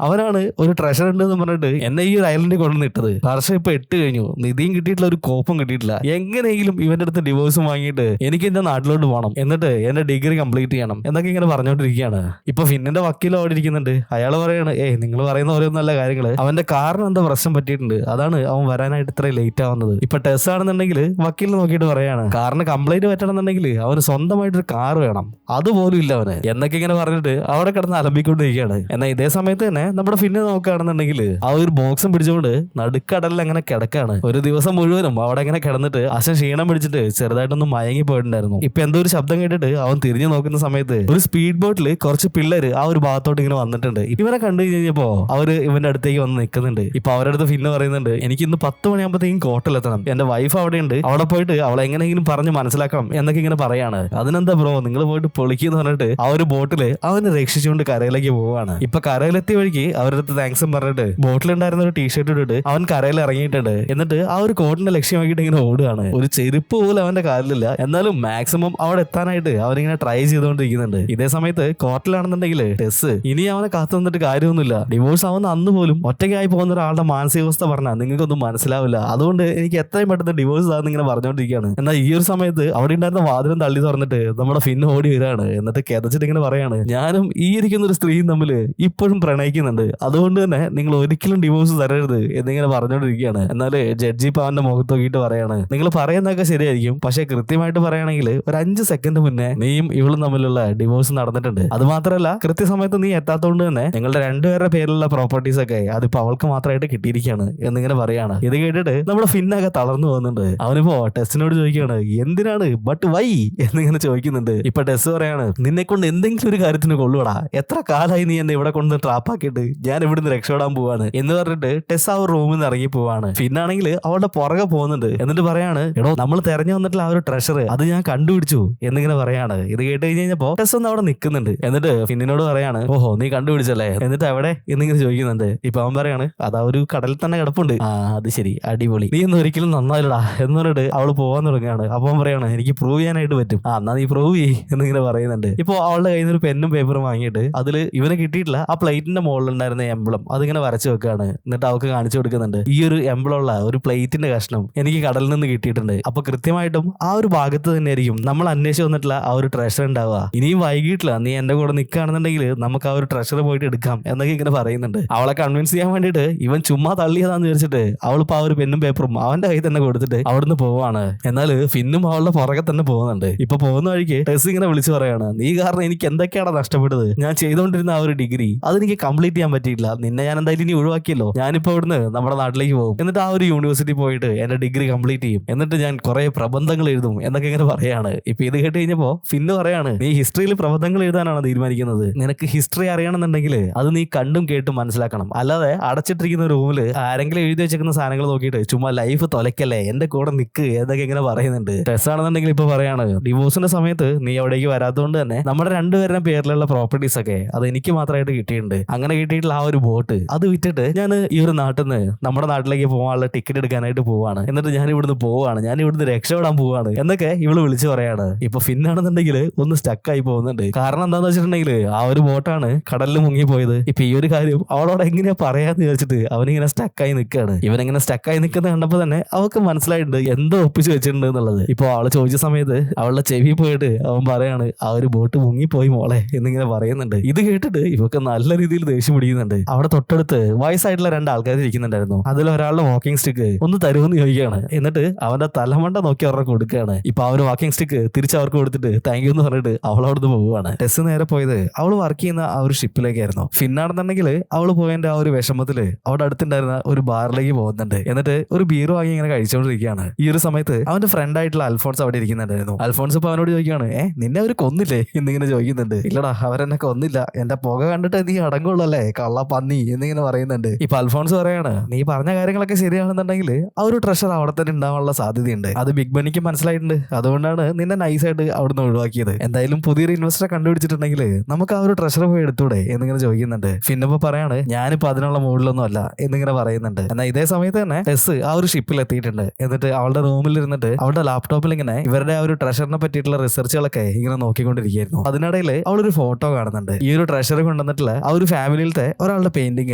അവനാണ് ഒരു ട്രഷർ ഉണ്ട് എന്ന് പറഞ്ഞിട്ട് എന്നെ ഈ ഒരു ഐലൻഡിൽ കൊണ്ടുവന്നിട്ടത്. വർഷം ഇപ്പൊ 8 കഴിഞ്ഞു, നിധിയും കിട്ടിയിട്ടില്ല, ഒരു കോപ്പും കിട്ടിയിട്ടില്ല. എങ്ങനെയെങ്കിലും ഇവന്റെ അടുത്ത് ഡിവോഴ്സും വാങ്ങിയിട്ട് എനിക്ക് എന്റെ നാട്ടിലോട്ട് പോകണം, എന്നിട്ട് എന്റെ ഡിഗ്രി കംപ്ലീറ്റ് ചെയ്യണം എന്നൊക്കെ ഇങ്ങനെ പറഞ്ഞുകൊണ്ടിരിക്കുകയാണ്. ഇപ്പൊ ഫിന്നിന്റെ വക്കീൽ അവിടെ ഇരിക്കുന്നുണ്ട്. അയാൾ പറയാണ്, നിങ്ങൾ പറയുന്ന ഓരോ നല്ല കാര്യങ്ങള്, അവന്റെ കാറിന് എന്താ പ്രശ്നം പറ്റിയിട്ടുണ്ട്, അതാണ് അവൻ വരാനായിട്ട് ഇത്ര ലേറ്റ് ആവുന്നത്. ഇപ്പൊ ടെസ് ആണെന്നുണ്ടെങ്കിൽ വക്കീൽ നോക്കിയിട്ട് പറയാണ്, കാറിന് കംപ്ലൈന്റ് പറ്റണമെന്നുണ്ടെങ്കിൽ അവന് സ്വന്തമായിട്ടൊരു കാർ വേണം, അതുപോലും ഇല്ല അവന് എന്നൊക്കെ ഇങ്ങനെ പറഞ്ഞിട്ട് അവിടെ കിടന്ന് അലമ്പിക്കൊണ്ടിരിക്കുകയാണ്. എന്നാൽ ഇതേ സമയത്ത് തന്നെ നമ്മുടെ ഫിന്നെ നോക്കുകയാണെന്നുണ്ടെങ്കിൽ ആ ഒരു ബോക്സും പിടിച്ചുകൊണ്ട് നടുക്കടലിൽ അങ്ങനെ കിടക്കാണ്. ഒരു ദിവസം മുഴുവനും അവിടെ അങ്ങനെ കിടന്നിട്ട് അച്ഛൻ ക്ഷീണം പിടിച്ചിട്ട് ചെറുതായിട്ടൊന്ന് മയങ്ങി പോയിട്ടുണ്ടായിരുന്നു. ഇപ്പൊ എന്തോ ഒരു ശബ്ദം കേട്ടിട്ട് അവൻ തിരിഞ്ഞു നോക്കുന്ന സമയത്ത് ഒരു സ്പീഡ് ബോട്ടിൽ കുറച്ച് പിള്ളേര് ആ ഒരു ഭാഗത്തോട്ട് ഇങ്ങനെ വന്നിട്ടുണ്ട്. ഇവനെ കണ്ടു കഴിഞ്ഞപ്പോ അവര് ഇവന്റെ അടുത്തേക്ക് വന്ന് നിൽക്കുന്നുണ്ട്. ഇപ്പൊ അവരുടെ അടുത്ത് ഫിന്നെ പറയുന്നുണ്ട്, എനിക്ക് ഇന്ന് 10 മണിയാകുമ്പോഴത്തേക്കും കോട്ടിലെത്തണം, എന്റെ വൈഫ് അവിടെ ഉണ്ട്, അവിടെ പോയിട്ട് അവളെ എങ്ങനെയെങ്കിലും പറഞ്ഞ് മനസ്സിലാക്കണം എന്നൊക്കെ ഇങ്ങനെ പറയാണ്. അതിനെന്താ ബ്രോ നിങ്ങൾ പോയിട്ട് പൊളിക്കുന്നു പറഞ്ഞിട്ട് ആ ഒരു ബോട്ടില് അവനെ രക്ഷിച്ചുകൊണ്ട് കരയിലേക്ക് പോവാണ്. ഇപ്പൊ കരയിലെത്തിയ വഴിക്ക് അവരുടെ അടുത്ത് താങ്ക്സും പറഞ്ഞിട്ട് ബോട്ടിലുണ്ടായിരുന്ന ഒരു ടീഷർട്ട് ഇട്ടിട്ട് അവൻ കരയിൽ ഇറങ്ങിയിട്ടുണ്ട്. എന്നിട്ട് ആ ഒരു കോട്ടിനെ ലക്ഷ്യമാക്കിയിട്ട് ഇങ്ങനെ ഓടുകയാണ്. ഒരു ചെരുപ്പ് പോലും അവന്റെ കാലിലില്ല. എന്നാലും മാക്സിമം അവിടെ എത്താനായിട്ട് അവരിങ്ങനെ ട്രൈ ചെയ്തുകൊണ്ടിരിക്കുന്നുണ്ട്. ഇതേ സമയത്ത് കോർട്ടിലാണെന്നുണ്ടെങ്കിൽ ടെസ് ഇനി അവനെ കാത്തു നിന്നിട്ട് കാര്യമൊന്നുമില്ല. ഡിവോഴ്സ് ആവുന്ന അന്ന് പോലും ഒറ്റയ്ക്കായി പോകുന്ന ഒരാളുടെ മാനസികാവസ്ഥ പറഞ്ഞാൽ നിങ്ങൾക്കൊന്നും മനസ്സിലാവില്ല. അതുകൊണ്ട് എനിക്ക് എത്രയും പെട്ടെന്ന് ഡിവോഴ്സ് ആണെന്ന് ഇങ്ങനെ പറഞ്ഞുകൊണ്ടിരിക്കുകയാണ്. എന്നാൽ ഈ ഒരു സമയത്ത് അവിടെ ഉണ്ടായിരുന്ന വാതിലും തള്ളി തുറന്നിട്ട് നമ്മുടെ ഫിന്ന് ഓടി വരികയാണ്. എന്നിട്ട് കിതച്ചിട്ട് ഇങ്ങനെ പറയാണ്, ഞാനും ഈ ഇരിക്കുന്ന ഒരു സ്ത്രീയും തമ്മിൽ ഇപ്പോഴും പ്രണയിക്കുന്നുണ്ട്, അതുകൊണ്ട് തന്നെ നിങ്ങൾ ഒരിക്കലും ഡിവോഴ്സ് തരരുത് എന്നിങ്ങനെ പറഞ്ഞുകൊണ്ടിരിക്കുകയാണ്. എന്നാല് ജഡ്ജി ഇപ്പൊ അവന്റെ മുഖത്ത് നോക്കിയിട്ട് പറയാണ്, നിങ്ങൾ പറയുന്നതൊക്കെ ശരിയായിരിക്കും, പക്ഷെ കൃത്യമായിട്ട് പറയുകയാണെങ്കിൽ ഒരു 5 സെക്കൻഡ് മുന്നേ നീയും ഇവളും തമ്മിലുള്ള ഡിവോഴ്സ് നടന്നിട്ടുണ്ട്. അത് മാത്രമല്ല കൃത്യസമയത്ത് നീ എത്താത്തതുകൊണ്ട് തന്നെ നിങ്ങളുടെ രണ്ടുപേരുടെ പേരിലുള്ള പ്രോപ്പർട്ടീസ് ഒക്കെ അതിപ്പോ അവൾക്ക് മാത്രമായിട്ട് കിട്ടിയിരിക്കുകയാണ് എന്നിങ്ങനെ പറയാണ്. ഇത് കേട്ടിട്ട് നമ്മുടെ ഫിന്നൊക്കെ തളർന്നു പോകുന്നുണ്ട്. അവനിപ്പോ ടെസ്സിനോട് ചോദിക്കുകയാണ്, എന്തിനാണ് ബട്ട് വൈ എന്നിങ്ങനെ ചോദിക്കുന്നുണ്ട്. ഇപ്പൊ ടെസ് പറയാണ്, നിന്നെ കൊണ്ട് എന്തെങ്കിലും ഒരു കാര്യത്തിന് കൊള്ളുവടാ, എത്ര കാലമായി നീ എന്നെ ഇവിടെ കൊണ്ട് ട്രാപ്പാക്കിയിട്ട്, ഞാൻ ഇവിടുന്ന് രക്ഷപ്പെടാൻ പോവാണ് എന്ന് പറഞ്ഞിട്ട് ടെസ് ആ ഒരു റൂമിൽ നിന്ന് ഇറങ്ങി പോവാണ്. ഫിന്നാണെങ്കിൽ അവളുടെ പുറകെ പോകുന്നുണ്ട്. എന്നിട്ട് പറയാണ്, എടോ നമ്മൾ തെരഞ്ഞു വന്നിട്ടുള്ള ആ ഒരു ട്രഷർ അത് ഞാൻ കണ്ടുപിടിച്ചു എന്നിങ്ങനെ പറയാണ്. ഇത് കേട്ട് കഴിഞ്ഞപ്പോ ടെസ് ഒന്ന് അവിടെ നിൽക്കുന്നുണ്ട്. എന്നിട്ട് ഫിന്നിനോട് പറയാണ്, ഓഹോ നീ കണ്ടുപിടിച്ചല്ലേ, എന്നിട്ട് എവിടെ എന്നിങ്ങനെ ചോദിക്കുന്നുണ്ട്. ഇപ്പൊ അവൻ പറയാണ്, അതാ ഒരു കടലിൽ തന്നെ കിടപ്പുണ്ട്. ആ അത് ശരി, അടിപൊളി, നീ ഒന്നും ഒരിക്കലും നന്നായില്ലടാ എന്ന് പറഞ്ഞിട്ട് അവള് പോവാൻ തുടങ്ങുകയാണ്. അപ്പൊ അവൻ പറയാണ്, എനിക്ക് പ്രൂവ് ചെയ്യാനായിട്ട് പറ്റും, എന്നാ നീ പ്രൂവ് ചെയ്യ് എന്നിങ്ങനെ പറയുന്നുണ്ട്. ഇപ്പൊ അവളുടെ കയ്യിൽ നിന്ന് ഒരു പെന്നും പേപ്പറും വാങ്ങിയിട്ട് അതില് ഇവന് കിട്ടിയിട്ടില്ല ആ പ്ലേറ്റിന്റെ മുകളിലുണ്ടായിരുന്ന എംബ്ലം അതിങ്ങനെ വരച്ചു വെക്കുകയാണ്. എന്നിട്ട് അവൾക്ക് കാണിച്ചു കൊടുക്കുന്നുണ്ട്, ഈ ഒരു എംബ്ലം ഉള്ള ഒരു പ്ലേറ്റിന്റെ കഷ്ണം എനിക്ക് കടലിൽ നിന്ന് കിട്ടിയിട്ടുണ്ട്. അപ്പൊ കൃത്യമായിട്ടും ആ ഒരു ഭാഗത്ത് തന്നെയായിരിക്കും നമ്മൾ അന്വേഷിച്ച് വന്നിട്ടുള്ള ആ ഒരു ട്രഷർ ഉണ്ടാവുക. ഇനിയും വൈകിട്ടില്ല, നീ എന്റെ കൂടെ നിൽക്കുകയാണെന്നുണ്ടെങ്കിൽ നമുക്ക് ആ ഒരു ട്രഷർ പോയിട്ട് എടുക്കാം എന്നൊക്കെ ഇങ്ങനെ പറയുന്നുണ്ട്. അവളെ കൺവിൻസ് ചെയ്യാൻ വേണ്ടിയിട്ട് ഇവൻ ചുമ്മാ തള്ളിയതാന്ന് വിചാരിച്ചിട്ട് അവളിപ്പോ ആ ഒരു പെന്നും പേപ്പറും അവന്റെ കയ്യിൽ തന്നെ കൊടുത്തിട്ട് അവിടുന്ന് പോവാണ്. എന്നാൽ ഫിന്നും അവളുടെ പുറകെ തന്നെ പോകുന്നുണ്ട്. ഇപ്പൊ പോകുന്ന വഴിക്ക് ടെസ് ഇങ്ങനെ വിളിച്ചു പറയാണ്, നീ കാരണം എനിക്ക് എന്തൊക്കെയാണ് നഷ്ടപ്പെട്ടത്, ഞാൻ ചെയ്തുകൊണ്ടിരുന്ന ആ ഒരു ഡിഗ്രി അതെനിക്ക് കംപ്ലീറ്റ് ചെയ്യാൻ പറ്റിയില്ല, നിന്നെ ഞാൻ എന്തായാലും ഇനി ഒഴിവാക്കിയല്ലോ, ഞാനിപ്പോ ഇവിടുന്ന് നമ്മുടെ നാട്ടിലേക്ക് പോകും, എന്നിട്ട് ആ ഒരു യൂണിവേഴ്സിറ്റി പോയിട്ട് എന്റെ ഡിഗ്രി കംപ്ലീറ്റ് ചെയ്യും, എന്നിട്ട് ഞാൻ കുറെ പ്രബന്ധങ്ങൾ എഴുതും എന്നൊക്കെ ഇങ്ങനെ പറയാണ്. ഇപ്പൊ ഇത് കേട്ട് കഴിഞ്ഞപ്പോ ഫിന്ന് പറയാണ്, നീ ഹിസ്റ്ററിയിൽ പ്രബന്ധങ്ങൾ എഴുതാനാണ് തീരുമാനിക്കുന്നത്, നിനക്ക് ഹിസ്റ്ററി അറിയണമെന്നുണ്ടെങ്കിൽ അത് നീ കണ്ടും കേട്ടും മനസ്സിലാക്കണം, അല്ലാതെ അടച്ചിട്ടിരിക്കുന്ന റൂമിൽ ആരെങ്കിലും എഴുതി വെച്ചിരിക്കുന്ന സാധനങ്ങൾ നോക്കിയിട്ട് ചുമ്മാ ലൈഫ് തൊലക്കല്ലേ, എന്റെ കൂടെ നിക്ക് എന്നൊക്കെ ഇങ്ങനെ പറയുന്നുണ്ട്. ടെസ് ആണെന്നുണ്ടെങ്കിൽ ഇപ്പൊ പറയാണ്, ഡിവോഴ്സിന്റെ സമയത്ത് നീ അവിടേക്ക് വരാത്തതുകൊണ്ട് തന്നെ നമ്മുടെ രണ്ടുപേരുടെ പേരിലുള്ള പ്രോപ്പർട്ടീസ് ഒക്കെ അത് എനിക്ക് മാത്രമായിട്ട് കിട്ടിയിട്ടുണ്ട്. അങ്ങനെ കിട്ടിയിട്ടുള്ള ആ ഒരു ബോട്ട് അത് വിറ്റിട്ട് ഞാൻ ഈ ഒരു നാട്ടിൽ നിന്ന് നമ്മുടെ നാട്ടിലേക്ക് പോകാനുള്ള ടിക്കറ്റ് എടുക്കാനായിട്ട് പോവാണ്, എന്നിട്ട് ഞാൻ ഇവിടുന്ന് പോവാണ്, ഞാൻ ഇവിടുന്ന് രക്ഷപ്പെടാൻ പോവാണ് എന്നൊക്കെ ഇവള് വിളിച്ചു പറയാണ്. ഇപ്പൊ ഫിന്നാണെന്നുണ്ടെങ്കിൽ ഒന്ന് സ്റ്റക്കായി പോകുന്നുണ്ട്. കാരണം എന്താന്ന് വെച്ചിട്ടുണ്ടെങ്കിൽ ആ ഒരു ബോട്ടാണ് കടലിൽ മുങ്ങിപ്പോയത്. ഇപ്പൊ ഈ ഒരു കാര്യം അവളോട് എങ്ങനെയാ പറയാന്ന് വിചാരിച്ചിട്ട് അവനിങ്ങനെ സ്റ്റക്കായി നിൽക്കുകയാണ്. ഇവനിങ്ങനെ സ്റ്റക്കായി നിൽക്കുന്നത് കണ്ടപ്പോ തന്നെ അവൾക്ക് മനസ്സിലായിട്ടുണ്ട് എന്തോ ഒപ്പിച്ച് വെച്ചിട്ടുണ്ട് എന്നുള്ളത്. ഇപ്പൊ അവള് ചോദിച്ച സമയത്ത് അവളുടെ ചെവി പോയിട്ട് അവൻ പറയാണ്, ആ ഒരു ബോട്ട് മുങ്ങിപ്പോയി മോളെ എന്നിങ്ങനെ പറയുന്നുണ്ട്. ഇത് കേട്ടിട്ട് ഇവക്ക് നല്ല രീതിയിൽ ദേഷ്യം പിടിക്കുന്നുണ്ട്. അവിടെ തൊട്ടടുത്ത് വയസ്സായിട്ടുള്ള 2 ആൾക്കാർ ഇരിക്കുന്നുണ്ടായിരുന്നു. അതിൽ ഒരാളുടെ വാക്കിംഗ് സ്റ്റിക്ക് ഒന്ന് തരുമെന്ന് ചോദിക്കുകയാണ്. എന്നിട്ട് അവന്റെ തലമണ്ട നോക്കി അവർക്ക് കൊടുക്കുകയാണ്. ഇപ്പൊ ആ ഒരു വാക്കിംഗ് സ്റ്റിക്ക് തിരിച്ച് അവർക്ക് കൊടുത്തിട്ട് താങ്ക് യു എന്ന് പറഞ്ഞിട്ട് അവൾ അവിടുന്ന് പോവുകയാണ്. ടെസ് നേരെ പോയത് അവൾ വർക്ക് ചെയ്യുന്ന ആ ഒരു ഷിപ്പിലേക്കായിരുന്നു. ഫിന്നാണെന്നുണ്ടെങ്കിൽ അവള് പോയതിന്റെ ആ ഒരു വിഷമത്തില് അവിടെ അടുത്തുണ്ടായിരുന്ന ഒരു ബാറിലേക്ക് പോകുന്നുണ്ട്. എന്നിട്ട് ഒരു ബീർ വാങ്ങി ഇങ്ങനെ കഴിച്ചുകൊണ്ടിരിക്കുകയാണ്. ഈ ഒരു സമയത്ത് അവന്റെ ഫ്രണ്ട് ആയിട്ടുള്ള അൽഫോൺസ് അവിടെ ഇരിക്കുന്നുണ്ടായിരുന്നു. അൽഫോൺസ് ഇപ്പൊ അവനോട് ചോദിക്കുകയാണ്, നിന്നെ അവർ കൊന്നില്ലേ എന്നിങ്ങനെ ചോദിക്കുന്നുണ്ട്. ഇല്ലടാ അവരെന്നെ കൊന്നില്ല, എന്റെ പുക കണ്ടിട്ട് നീ അടങ്ങുള്ളല്ലേ കള്ള പന്നി എന്നിങ്ങനെ പറയുന്നുണ്ട്. ഇപ്പൊ അൽഫോൺസ് പറയാണ്, നീ പറഞ്ഞ കാര്യങ്ങളൊക്കെ ശരിയാണെന്നുണ്ടെങ്കിൽ ആ ഒരു ട്രഷർ അവിടെ തന്നെ ഉണ്ടാവാനുള്ള സാധ്യതയുണ്ട്, അത് ബിഗ് ബന്നിക്ക് മനസ്സിലായിട്ടുണ്ട്, അതുകൊണ്ടാണ് നിന്നെ നൈസായിട്ട് അവിടുന്ന് ഒഴിവാക്കിയത്. എന്തായാലും പുതിയൊരു ഇൻവെസ്റ്ററെ കണ്ടുപിടിച്ചിട്ടുണ്ടെങ്കിൽ നമുക്ക് ആ ഒരു ട്രഷർ പോയി എടുത്തൂടെ എന്നിങ്ങനെ ചോദിക്കുന്നുണ്ട്. ഫിന്നിപ്പോ പറയാണ്, ഞാനിപ്പോ അതിനുള്ള മൂഡിലൊന്നും അല്ല എന്നിങ്ങനെ പറയുന്നുണ്ട്. എന്നാൽ ഇതേ സമയത്ത് തന്നെ ടെസ് ആ ഒരു ഷിപ്പിൽ എത്തിയിട്ടുണ്ട്. എന്നിട്ട് അവളുടെ റൂമിൽ ഇരുന്നിട്ട് അവളുടെ ലാപ്ടോപ്പിൽ ഇങ്ങനെ ഇവരുടെ ആ ഒരു ട്രഷറിനെ പറ്റിയിട്ടുള്ള റിസർച്ചുകളൊക്കെ ഇങ്ങനെ നോക്കിക്കൊണ്ടിരിക്കുകയായിരുന്നു. അതിനിടയിൽ അവളൊരു ഫോട്ടോ കാണുന്നുണ്ട്. ഈ ഒരു ട്രഷർ കൊണ്ടുവന്നിട്ടുള്ള ആ ഒരു ഫാമിലിയിലത്തെ ഒരാളുടെ പെയിന്റിംഗ്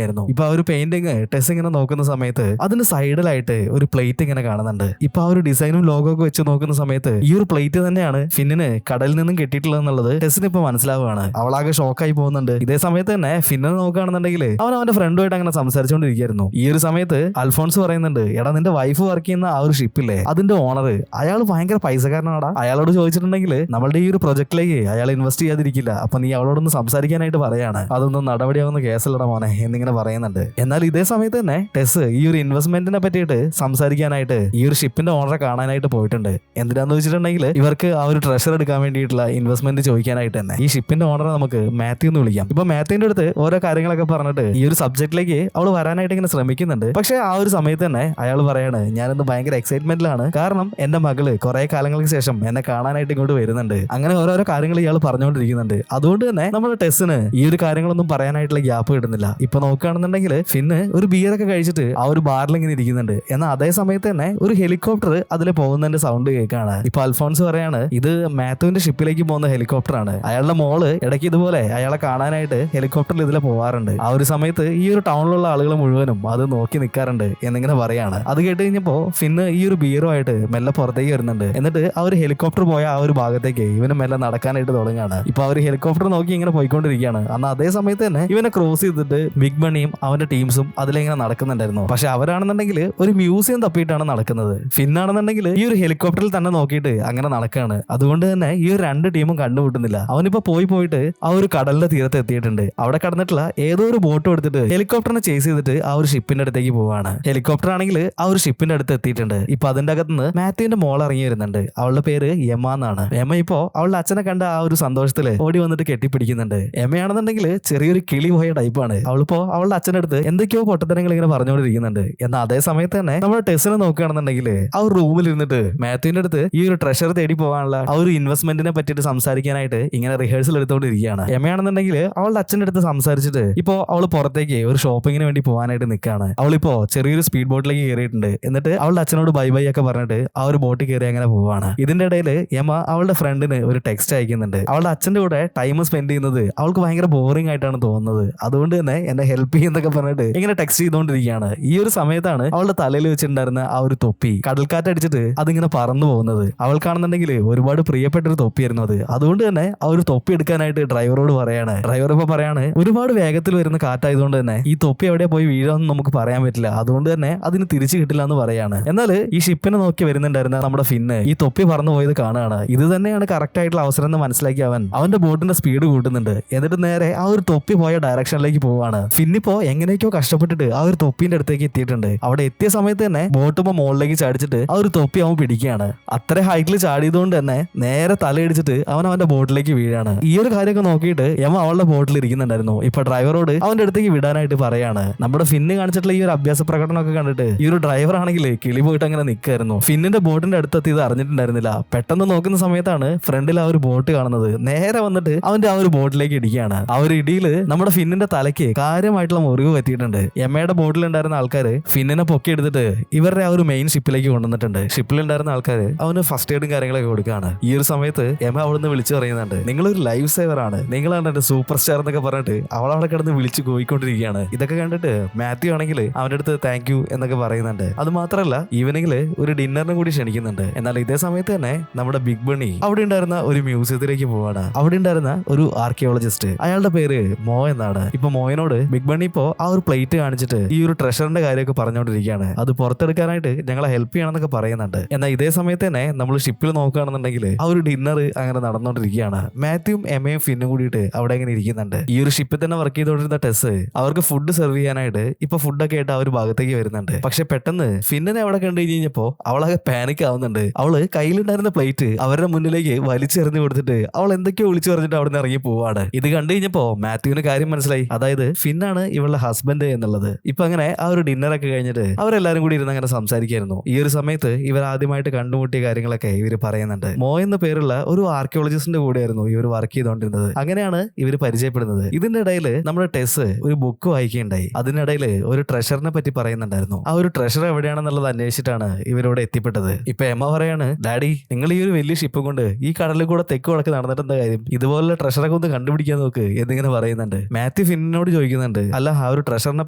ആയിരുന്നു. ഇപ്പൊ ആ ഒരു പെയിന്റിംഗ് ടെസ് ഇങ്ങനെ നോക്കുന്ന സമയത്ത് അതിന് സൈഡിലായിട്ട് ഒരു പ്ലേറ്റ് ഇങ്ങനെ കാണുന്നുണ്ട്. ഇപ്പൊ ആ ഒരു ഡിസൈനും ലോഗോ ഒക്കെ വെച്ച് നോക്കുന്ന സമയത്ത് ഈ ഒരു പ്ലേറ്റ് തന്നെയാണ് ഫിന്നിന് കടലിൽ നിന്നും കിട്ടിയിട്ടുള്ളത് എന്നുള്ളത് ടെസ്സിന് ഇപ്പൊ മനസ്സിലാവുകയാണ്. അവളാകെ ഷോക്കായി പോകുന്നുണ്ട്. ഇതേ സമയത്ത് തന്നെ ഫിന്നിനെ നോക്കുകയാണെന്നുണ്ടെങ്കിൽ അവൻ അവന്റെ ഫ്രണ്ടുമായിട്ട് അങ്ങനെ സംസാരിച്ചുകൊണ്ടിരിക്കുകയായിരുന്നു. ഈ ഒരു സമയത്ത് അൽഫോൺസ് പറയുന്നുണ്ട്, എടാ നിന്റെ വൈഫ് വർക്ക് ചെയ്യുന്ന ആ ഒരു ഷിപ്പില്ലേ അതിന്റെ ഓണർ അയാൾ ഭയങ്കര പൈസക്കാരനാടാ, അയാളോട് ചോദിച്ചിട്ടുണ്ടെങ്കിൽ നമ്മളുടെ ഈ ഒരു പ്രൊജക്റ്റിലേക്ക് അയാൾ ഇൻവെസ്റ്റ് ചെയ്യാതിരിക്കില്ല, അപ്പൊ നീ അവളോടൊന്ന് സംസാരിക്കാനായിട്ട് പറയാണ്, അതൊന്നും നടപടിയാവുന്ന ശരിയാവുന്ന കേസല്ലട മോനെ എന്നിങ്ങനെ പറയുന്നുണ്ട്. എന്നാൽ ഇതേ സമയത്ത് തന്നെ ടെസ് ഈ ഒരു ഇൻവെസ്റ്റ്മെന്റിനെ പറ്റിയിട്ട് സംസാരിക്കാനായിട്ട് ഈ ഒരു ഷിപ്പിന്റെ ഓണറെ കാണാനായിട്ട് പോയിട്ടുണ്ട്. എന്തിനാന്ന് വെച്ചിട്ടുണ്ടെങ്കിൽ ഇവർക്ക് ആ ഒരു ട്രഷർ എടുക്കാൻ വേണ്ടിയിട്ടുള്ള ഇൻവെസ്റ്റ്മെന്റ് ചോദിക്കാനായിട്ട് തന്നെ. ഈ ഷിപ്പിന്റെ ഓണറെ നമുക്ക് മാത്യു എന്ന് വിളിക്കാം. ഇപ്പൊ മാത്യുവിന്റെ അടുത്ത് ഓരോ കാര്യങ്ങളൊക്കെ പറഞ്ഞിട്ട് ഈ ഒരു സബ്ജക്റ്റിലേക്ക് അവൾ വരാനായിട്ട് ഇങ്ങനെ ശ്രമിക്കുന്നുണ്ട്. പക്ഷെ ആ ഒരു സമയത്ത് തന്നെ അയാൾ പറയാണ്, ഞാനിന്ന് ഭയങ്കര എക്സൈറ്റ്മെന്റിലാണ്, കാരണം എന്റെ മകള് കുറെ കാലങ്ങൾക്ക് ശേഷം എന്നെ കാണാനായിട്ട് ഇങ്ങോട്ട് വരുന്നുണ്ട്. അങ്ങനെ ഓരോരോ കാര്യങ്ങൾ ഇയാൾ പറഞ്ഞുകൊണ്ടിരിക്കുന്നുണ്ട്. അതുകൊണ്ട് തന്നെ നമ്മുടെ ടെസ്സിന് ഈ ഒരു കാര്യങ്ങളൊന്നും പറയാനായിട്ടുള്ള ഗ്യാപ്പ് കിട്ടുന്നില്ല. ഇപ്പൊ നോക്കുകയാണെന്നുണ്ടെങ്കിൽ ഫിന്ന് ഒരു ബിയറൊക്കെ കഴിച്ചിട്ട് ആ ഒരു ബാറിൽ ഇങ്ങനെ ഇരിക്കുന്നുണ്ട്. എന്നാൽ അതേ സമയത്ത് തന്നെ ഒരു ഹെലികോപ്റ്റർ അതിൽ പോകുന്നതിന്റെ സൗണ്ട് കേൾക്കാണ്. ഇപ്പൊ അൽഫോൺസ് പറയാണ്, ഇത് മാത്യുവിന്റെ ഷിപ്പിലേക്ക് പോകുന്ന ഹെലികോപ്റ്റർ ആണ്. അയാളുടെ മോള് ഇടയ്ക്ക് ഇതുപോലെ അയാളെ കാണാനായിട്ട് ഹെലികോപ്റ്ററിൽ ഇതിലെ പോവാറുണ്ട്. ആ ഒരു സമയത്ത് ഈ ഒരു ടൗണിലുള്ള ആളുകൾ മുഴുവനും അത് നോക്കി നിൽക്കാറുണ്ട് എന്നിങ്ങനെ പറയാണ്. അത് കേട്ട് കഴിഞ്ഞപ്പോ ഫിന്ന് ഈ ഒരു ബിയറുമായിട്ട് മെല്ലെ പുറത്തേക്ക് വരുന്നുണ്ട്. എന്നിട്ട് ആ ഒരു ഹെലികോപ്റ്റർ പോയ ആ ഒരു ഭാഗത്തേക്ക് ഇവന് മെല്ലെ നടക്കാനായിട്ട് തുടങ്ങുകയാണ്. ഇപ്പൊ ആ ഒരു ഹെലികോപ്റ്റർ നോക്കി ഇങ്ങനെ പോയിക്കൊണ്ടിരിക്കുകയാണ്. അന്ന് അതേ സമയത്ത് തന്നെ ഇവനെ ക്രോസ് ചെയ്തിട്ട് ബിഗ് ബണിയും അവന്റെ ടീംസും അതിലിങ്ങനെ നടക്കുന്നുണ്ടായിരുന്നു. പക്ഷെ അവരാണെന്നുണ്ടെങ്കിൽ ഒരു മ്യൂസിയം തപ്പിയിട്ടാണ് നടക്കുന്നത്. ഫിന്നാണെന്നുണ്ടെങ്കിൽ ഈ ഒരു ഹെലികോപ്റ്ററിൽ തന്നെ നോക്കിയിട്ട് അങ്ങനെ നടക്കുകയാണ്. അതുകൊണ്ട് തന്നെ ഈ ഒരു രണ്ട് ടീമും കണ്ടുമുട്ടുന്നില്ല. അവനിപ്പോ പോയിട്ട് ആ ഒരു കടലിന്റെ തീരത്ത് എത്തിയിട്ടുണ്ട്. അവിടെ കടന്നിട്ടുള്ള ഏതോ ഒരു ബോട്ട് എടുത്തിട്ട് ഹെലികോപ്റ്ററിനെ ചേസ് ചെയ്തിട്ട് ആ ഒരു ഷിപ്പിന്റെ അടുത്തേക്ക് പോവാണ്. ഹെലികോപ്റ്റർ ആണെങ്കിൽ ആ ഒരു ഷിപ്പിന്റെ അടുത്ത് എത്തിയിട്ടുണ്ട്. ഇപ്പൊ അതിന്റെ അകത്തുനിന്ന് മാത്യുവിന്റെ മോൾ ഇറങ്ങി വരുന്നുണ്ട്. അവളുടെ പേര് എമ്മ എന്നാണ്. എമ്മ ഇപ്പോ അവളുടെ അച്ഛനെ കണ്ട ആ ഒരു സന്തോഷത്തില് ഓടി വന്നിട്ട് കെട്ടിപ്പിടിക്കുന്നുണ്ട്. എമ്മയാണെന്നുണ്ടെങ്കിൽ ചെറിയൊരു കിളി പോയ ടൈപ്പാണ്. അവളിപ്പോ അവളുടെ അച്ഛൻ്റെ അടുത്ത് എന്തൊക്കെയോ പൊട്ടത്തരങ്ങൾ ഇങ്ങനെ പറഞ്ഞുകൊണ്ടിരിക്കുന്നുണ്ട്. എന്നാൽ അതേ സമയത്ത് തന്നെ നമ്മുടെ ടെസ്സിനെ നോക്കുകയാണെന്നുണ്ടെങ്കിൽ ആ ഒരു റൂമിൽ ഇരുന്നിട്ട് മാത്യുവിന്റെ അടുത്ത് ഈ ഒരു ട്രഷർ തേടി പോകാനുള്ള ആ ഒരു ഇൻവെസ്റ്റ്മെന്റിനെ പറ്റിയിട്ട് സംസാരിക്കാനായിട്ട് ഇങ്ങനെ റിഹേഴ്സൽ എടുത്തുകൊണ്ടിരിക്കുകയാണ്. എമ്മയാണെന്നുണ്ടെങ്കിൽ അവളുടെ അച്ഛൻ്റെ അടുത്ത് സംസാരിച്ചിട്ട് ഇപ്പോ അവൾ പുറത്തേക്ക് ഒരു ഷോപ്പിങ്ങിന് വേണ്ടി പോകാനായിട്ട് നിൽക്കുകയാണ്. അവളിപ്പോ ചെറിയൊരു സ്പീഡ് ബോട്ടിലേക്ക് കയറിയിട്ടുണ്ട്. എന്നിട്ട് അവളുടെ അച്ഛനോട് ബൈ ബൈ ഒക്കെ പറഞ്ഞിട്ട് ആ ഒരു ബോട്ടിൽ കയറി അങ്ങനെ പോവാണ്. ഇതിന്റെ ഇടയിൽ എമ്മ അവളുടെ ഫ്രണ്ടിന് ഒരു ടെക്സ്റ്റ് അയക്കുന്നുണ്ട്. അവളുടെ അച്ഛന്റെ കൂടെ ടൈം സ്പെൻഡ് ചെയ്യുന്നത് അവൾക്ക് ഭയങ്കര ബോറിംഗ് ആയിട്ടാണ് തോന്നുന്നത്. അതുകൊണ്ട് തന്നെ എന്നെ ഹെൽപ്പ് ചെയ്യുന്നൊക്കെ പറഞ്ഞിട്ട് ഇങ്ങനെ ടെക്സ്റ്റ് ചെയ്തുകൊണ്ടിരിക്കുകയാണ്. ഈ ഒരു സമയത്താണ് അവളുടെ തലയിൽ വെച്ചിട്ടുണ്ടായിരുന്ന ആ ഒരു തൊപ്പി കടൽക്കാറ്റടിച്ചിട്ട് അതിങ്ങനെ പറന്നു പോകുന്നത്. അവൾക്കാണെന്നുണ്ടെങ്കിൽ ഒരുപാട് പ്രിയപ്പെട്ട ഒരു തൊപ്പിയായിരുന്നു അത്. അതുകൊണ്ട് തന്നെ ആ ഒരു തൊപ്പി എടുക്കാനായിട്ട് ഡ്രൈവറോട് പറയാണ്. ഡ്രൈവർ ഇപ്പൊ പറയാണ്, ഒരുപാട് വേഗത്തിൽ വരുന്ന കാറ്റായതുകൊണ്ട് തന്നെ ഈ തൊപ്പി എവിടെ പോയി വീഴാന്ന് നമുക്ക് പറയാൻ പറ്റില്ല. അതുകൊണ്ട് തന്നെ അതിന് തിരിച്ചു കിട്ടില്ല എന്ന് പറയാണ്. എന്നാൽ ഈ ഷിപ്പിനെ നോക്കി വരുന്നുണ്ടായിരുന്ന നമ്മുടെ ഫിന്ന് ഈ തൊപ്പി പറന്നു പോയത് കാണുകയാണ്. ഇത് തന്നെയാണ് കറക്റ്റ് ആയിട്ടുള്ള അവസരം എന്ന് മനസ്സിലാക്കി അവന്റെ ബോട്ടിന്റെ സ്പീഡ് കൂട്ടുന്നുണ്ട്. എന്നിട്ട് നേരെ ആ ഒരു തൊപ്പി പോയ ഡയറക്ഷനിലേക്ക് പോവാണ്. ഫിന്നിപ്പോ എങ്ങനെയൊക്കെയോ കഷ്ടപ്പെട്ടിട്ട് ആ ഒരു തൊപ്പിന്റെ അടുത്തേക്ക് എത്തിയിട്ടുണ്ട്. അവിടെ എത്തിയ സമയത്ത് തന്നെ ബോട്ട് ഇപ്പൊ മുകളിലേക്ക് ചാടിച്ചിട്ട് ആ ഒരു തൊപ്പി അവൻ പിടിക്കുകയാണ്. അത്ര ഹൈറ്റിൽ ചാടിയതുകൊണ്ട് തന്നെ നേരെ തലയിടിച്ചിട്ട് അവന്റെ ബോട്ടിലേക്ക് വീഴാണ്. ഈ ഒരു കാര്യമൊക്കെ നോക്കിയിട്ട് അവളുടെ ബോട്ടിൽ ഇരിക്കുന്നുണ്ടായിരുന്നു. ഇപ്പൊ ഡ്രൈവറോട് അവന്റെ അടുത്തേക്ക് വിടാനായിട്ട് പറയാണ്. നമ്മുടെ ഫിന്ന് കാണിച്ചിട്ടുള്ള ഈ ഒരു അഭ്യാസ പ്രകടനമൊക്കെ കണ്ടിട്ട് ഈ ഒരു ഡ്രൈവർ ആണെങ്കിൽ കിളി പോയിട്ട് അങ്ങനെ നിൽക്കായിരുന്നു. ഫിന്നിന്റെ ബോട്ടിന്റെ അടുത്തെത്തി ഇത് അറിഞ്ഞിട്ടുണ്ടായിരുന്നില്ല. പെട്ടെന്ന് നോക്കുന്ന സമയത്താണ് ഫ്രണ്ടിൽ ആ ഒരു ബോട്ട് കാണുന്നത്. നേരെ വന്നിട്ട് അവന്റെ ആ ഒരു ബോട്ടിലേക്ക് ഇടിക്കുകയാണ്. ആ ഒരു ഇടിയില് നമ്മുടെ ഫിന്നിന്റെ തലയ്ക്ക് കാര്യമായിട്ടുള്ള മുറിവ് പറ്റിയിട്ടുണ്ട്. എമ്മയുടെ ബോട്ടിലുണ്ടായിരുന്ന ആൾക്കാര് ഫിന്നിനെ പൊക്കി എടുത്തിട്ട് ഇവരുടെ ആ ഒരു മെയിൻ ഷിപ്പിലേക്ക് കൊണ്ടുവന്നിട്ടുണ്ട്. ഷിപ്പിലുണ്ടായിരുന്ന ആൾക്കാര് അവന് ഫസ്റ്റ് എയ്ഡും കാര്യങ്ങളൊക്കെ കൊടുക്കുകയാണ്. ഈ ഒരു സമയത്ത് എമ്മ അവിടുന്ന് വിളിച്ചു പറയുന്നുണ്ട്, നിങ്ങളൊരു ലൈഫ് സേവർ ആണ്, നിങ്ങളാണ് എന്റെ സൂപ്പർ സ്റ്റാർ എന്നൊക്കെ പറഞ്ഞിട്ട് അവൾ അവിടെ കിടന്ന് വിളിച്ച് പോയിക്കൊണ്ടിരിക്കുകയാണ്. ഇതൊക്കെ കണ്ടിട്ട് മാത്യു ആണെങ്കിൽ അവന്റെ അടുത്ത് താങ്ക് യു എന്നൊക്കെ പറയുന്നുണ്ട്. അത് മാത്രമല്ല ഈവനിങ്ങില് ഒരു ഡിന്നറിനും കൂടി ക്ഷണിക്കുന്നുണ്ട്. എന്നാൽ ഇതേ സമയത്ത് തന്നെ നമ്മുടെ ബിഗ് ബണി അവിടെ ഉണ്ടായിരുന്ന ഒരു മ്യൂസിയത്തിലേക്ക് പോവാണ്. അവിടെ ഉണ്ടായിരുന്ന ഒരു ആർക്കിയോളജിസ്റ്റ്, അയാളുടെ പേര് മോ എന്നാണ്. ഇപ്പൊ മോയനോട് ബിഗ് ബണി ഇപ്പോ ആ ഒരു പ്ലേറ്റ് കാണിച്ചിട്ട് ഈ ഒരു ട്രഷറിന്റെ കാര്യമൊക്കെ പറഞ്ഞുകൊണ്ടിരിക്കുകയാണ്. അത് പുറത്തെടുക്കാനായിട്ട് ഞങ്ങളെ ഹെൽപ്പ് ചെയ്യണമെന്നൊക്കെ പറയുന്നുണ്ട്. എന്നാൽ ഇതേ സമയത്ത് തന്നെ നമ്മൾ ഷിപ്പിൽ നോക്കുകയാണെന്നുണ്ടെങ്കിൽ ആ ഒരു ഡിന്നർ അങ്ങനെ നടന്നുകൊണ്ടിരിക്കുകയാണ്. മാത്യുവും എമ്മയും ഫിന്നും കൂടിയിട്ട് അവിടെ ഇങ്ങനെ ഇരിക്കുന്നുണ്ട്. ഈ ഒരു ഷിപ്പിൽ തന്നെ വർക്ക് ചെയ്തുകൊണ്ടിരുന്ന ടെസ് അവർക്ക് ഫുഡ് സെർവ് ചെയ്യാനായിട്ട് ഇപ്പൊ ഫുഡൊക്കെ ആയിട്ട് ആ ഒരു ഭാഗത്തേക്ക് വരുന്നുണ്ട്. പക്ഷെ പെട്ടെന്ന് ഫിന്നിനെ അവിടെ കണ്ടു കഴിഞ്ഞപ്പോ അവളൊക്കെ പാനിക് ആവുന്നുണ്ട്. അവള് കയ്യിലുണ്ടായിരുന്ന പ്ലേറ്റ് അവരുടെ മുന്നിലേക്ക് വലിച്ചെറിഞ്ഞു കൊടുത്തിട്ട് അവൾ എന്തൊക്കെയോ വിളിച്ചു പറഞ്ഞിട്ട് അവിടെ നിന്ന് ഇറങ്ങി പോവാണ്. ഇത് കണ്ടു കഴിഞ്ഞപ്പോ മാത്യുവിന് കാര്യം മനസ്സിലായി. അതായത് ഫിന്നാണ് ഇവളുടെ ഹസ്ബൻഡ് എന്നുള്ളത്. ഇപ്പൊ അങ്ങനെ ആ ഒരു ഡിന്നറൊക്കെ കഴിഞ്ഞിട്ട് അവരെല്ലാരും കൂടി ഇരുന്ന് അങ്ങനെ സംസാരിക്കായിരുന്നു. ഈ ഒരു സമയത്ത് ഇവർ ആദ്യമായിട്ട് കണ്ടുമുട്ടിയ കാര്യങ്ങളൊക്കെ ഇവർ പറയുന്നുണ്ട്. മോ എന്ന പേരുള്ള ഒരു ആർക്കിയോളജിസ്റ്റിന്റെ കൂടെയായിരുന്നു ഇവർ വർക്ക് ചെയ്തുകൊണ്ടിരുന്നത്. അങ്ങനെയാണ് ഇവർ പരിചയപ്പെടുന്നത്. ഇതിന്റെ ഇടയിൽ നമ്മുടെ ടെസ് ഒരു ബുക്ക് വായിക്കുകയുണ്ടായി. അതിനിടയിൽ ഒരു ട്രഷറിനെ പറ്റി പറയുന്നുണ്ടായിരുന്നു. ആ ഒരു ട്രഷർ എവിടെയാണെന്നുള്ളത് അന്വേഷിച്ചിട്ടാണ് ഇവരോട് എത്തിപ്പെട്ടത്. ഇപ്പൊ എമ്മ പറയാണ്, ഡാഡി നിങ്ങൾ ഈ ഒരു വലിയ ഷിപ്പ് കൊണ്ട് ഈ കടലിൽ കൂടെ തെക്ക് വടക്ക് നടന്നിട്ട് എന്താ കാര്യം, ഇതുപോലുള്ള ട്രഷറൊക്കെ ഒന്ന് കണ്ടുപിടിക്കാൻ നോക്ക് എന്നിങ്ങനെ പറയുന്നുണ്ട്. മാത്യു ഫിന്നിനോട് ചോദിക്കുന്നുണ്ട്, അല്ല ആ ഒരു ട്രഷറിനെ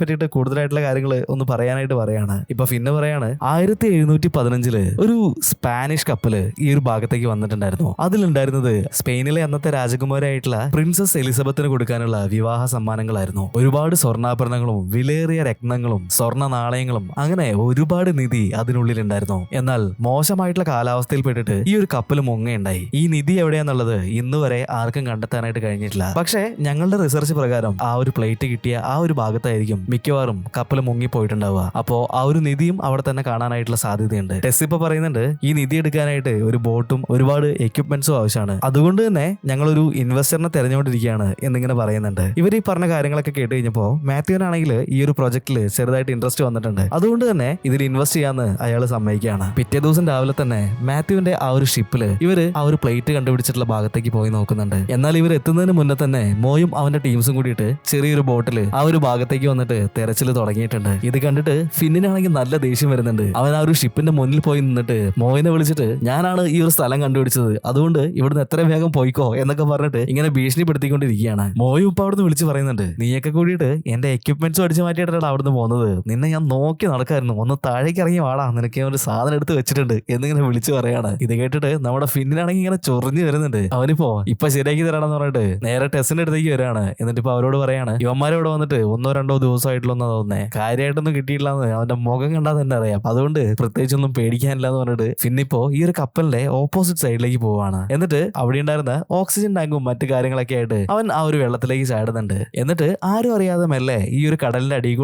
പറ്റിയിട്ട് കൂടുതലായിട്ടുള്ള കാര്യങ്ങൾ ഒന്ന് പറയാനായിട്ട് പറയാണ്. ഇപ്പൊ ഫിന്ന് പറയാണ്, 1715 ഒരു സ്പാനിഷ് കപ്പല് ഈ ഒരു ഭാഗത്തേക്ക് വന്നിട്ടുണ്ടായിരുന്നു. അതിലുണ്ടായിരുന്നത് സ്പെയിനിലെ അന്നത്തെ രാജകുമാരിയായിട്ടുള്ള പ്രിൻസസ് എലിസബത്തിന് കൊടുക്കാനുള്ള വിവാഹ സമ്മാനങ്ങളായിരുന്നു. ഒരുപാട് സ്വർണ്ണാഭരണങ്ങളും വിലയേറിയ രത്നങ്ങളും സ്വർണ്ണ നാണയങ്ങളും അങ്ങനെ ഒരുപാട് നിധി അതിനുള്ളിലുണ്ടായിരുന്നു. എന്നാൽ മോശമായിട്ടുള്ള കാലാവസ്ഥയിൽപ്പെട്ടിട്ട് ഈ ഒരു കപ്പല് മുങ്ങയുണ്ടായി. ഈ നിധി എവിടെയാന്നുള്ളത് ഇന്ന് വരെ ആർക്കും കണ്ടെത്താനായിട്ട് കഴിഞ്ഞിട്ടില്ല. പക്ഷേ ഞങ്ങളുടെ റിസർച്ച് പ്രകാരം അവസാനം ആ ഒരു പ്ലേറ്റ് കിട്ടിയ ആ ഒരു ഭാഗത്തായിരിക്കും മിക്കവാറും കപ്പൽ മുങ്ങിപ്പോയിട്ടുണ്ടാവുക. അപ്പോ ആ ഒരു നിധിയും അവിടെ തന്നെ കാണാനായിട്ടുള്ള സാധ്യതയുണ്ട്. ടെസ് ഇപ്പൊ പറയുന്നുണ്ട് ഈ നിധി എടുക്കാനായിട്ട് ഒരു ബോട്ടും ഒരുപാട് എക്യുപ്മെന്റ്സും ആവശ്യമാണ്, അതുകൊണ്ട് തന്നെ ഞങ്ങളൊരു ഇൻവെസ്റ്ററിനെ തെരഞ്ഞുകൊണ്ടിരിക്കുകയാണ് എന്നിങ്ങനെ പറയുന്നുണ്ട്. ഇവർ ഈ പറഞ്ഞ കാര്യങ്ങളൊക്കെ കേട്ട് കഴിഞ്ഞപ്പോ മാത്യുവിനാണെങ്കിൽ ഈ ഒരു പ്രൊജക്ടിൽ ചെറുതായിട്ട് ഇൻട്രസ്റ്റ് വന്നിട്ടുണ്ട്. അതുകൊണ്ട് തന്നെ ഇതിൽ ഇൻവെസ്റ്റ് ചെയ്യാന്ന് അയാൾ സമ്മതിക്കുകയാണ്. പിറ്റേ ദിവസം രാവിലെ തന്നെ മാത്യുവിന്റെ ആ ഒരു ഷിപ്പില് ഇവര് ആ ഒരു പ്ലേറ്റ് കണ്ടുപിടിച്ചിട്ടുള്ള ഭാഗത്തേക്ക് പോയി നോക്കുന്നുണ്ട്. എന്നാൽ ഇവർ എത്തുന്നതിന് മുന്നേ തന്നെ മോയും അവന്റെ ടീംസും കൂടിയിട്ട് ചെറിയൊരു ബോട്ടില് ആ ഒരു ഭാഗത്തേക്ക് വന്നിട്ട് തെരച്ചിൽ തുടങ്ങിയിട്ടുണ്ട്. ഇത് കണ്ടിട്ട് ഫിന്നിനാണെങ്കിൽ നല്ല ദേഷ്യം വരുന്നുണ്ട്. അവൻ ആ ഒരു ഷിപ്പിന്റെ മുന്നിൽ പോയി നിന്നിട്ട് മോയിനെ വിളിച്ചിട്ട് ഞാനാണ് ഈ ഒരു സ്ഥലം കണ്ടുപിടിച്ചത്, അതുകൊണ്ട് ഇവിടുന്ന് എത്രയും വേഗം പോയിക്കോ എന്നൊക്കെ പറഞ്ഞിട്ട് ഇങ്ങനെ ഭീഷണിപ്പെടുത്തിക്കൊണ്ടിരിക്കുകയാണ്. മോയും ഇപ്പൊ അവിടുന്ന് വിളിച്ച് പറയുന്നുണ്ട് നീയൊക്കെ കൂടിയിട്ട് എന്റെ എക്യുപ്മെന്റ്സും അടിച്ചു മാറ്റിയിട്ടാണ് അവിടുന്ന് പോകുന്നത്, നിന്നെ ഞാൻ നോക്കി നടക്കായിരുന്നു, ഒന്ന് താഴേക്ക് ഇറങ്ങി വാടാ, നിനക്ക് ഞാൻ ഒരു സാധനം എടുത്ത് വെച്ചിട്ടുണ്ട് എന്നിങ്ങനെ വിളിച്ചു പറയാണ്. ഇത് കേട്ടിട്ട് നമ്മുടെ ഫിന്നിനാണെങ്കിൽ ഇങ്ങനെ ചൊറിഞ്ഞു വരുന്നുണ്ട്. അവനിപ്പോ ഇപ്പൊ ശരിയാക്കി തരാണെന്ന് പറഞ്ഞിട്ട് നേരെ ടെസ്റ്റിന്റെ അടുത്തേക്ക് വരാണ്. എന്നിട്ട് ഇപ്പൊ അവരോട് പറയാണ് യുവന്മാരെ ഇവിടെ വന്നിട്ട് 1-2 ദിവസമായിട്ടുള്ളതെന്നാ തോന്നുന്നേ, കാര്യമായിട്ടൊന്നും കിട്ടിയിട്ടില്ലെന്ന് അവന്റെ മുഖം കണ്ടാൽ തന്നെ അറിയാം, അതുകൊണ്ട് പ്രത്യേകിച്ചൊന്നും പേടിക്കാനില്ല എന്ന് പറഞ്ഞിട്ട് ഫിന്നിപ്പോ ഈ ഒരു കപ്പലിന്റെ ഓപ്പോസിറ്റ് സൈഡിലേക്ക് പോവാണ്. എന്നിട്ട് അവിടെ ഉണ്ടായിരുന്ന ഓക്സിജൻ ടാങ്കും മറ്റു കാര്യങ്ങളൊക്കെ ആയിട്ട് അവൻ ആ ഒരു വെള്ളത്തിലേക്ക് ചാടുന്നുണ്ട്. എന്നിട്ട് ആരും അറിയാതെ മെല്ലെ ഈ ഒരു കടലിന്റെ അടിയിൽ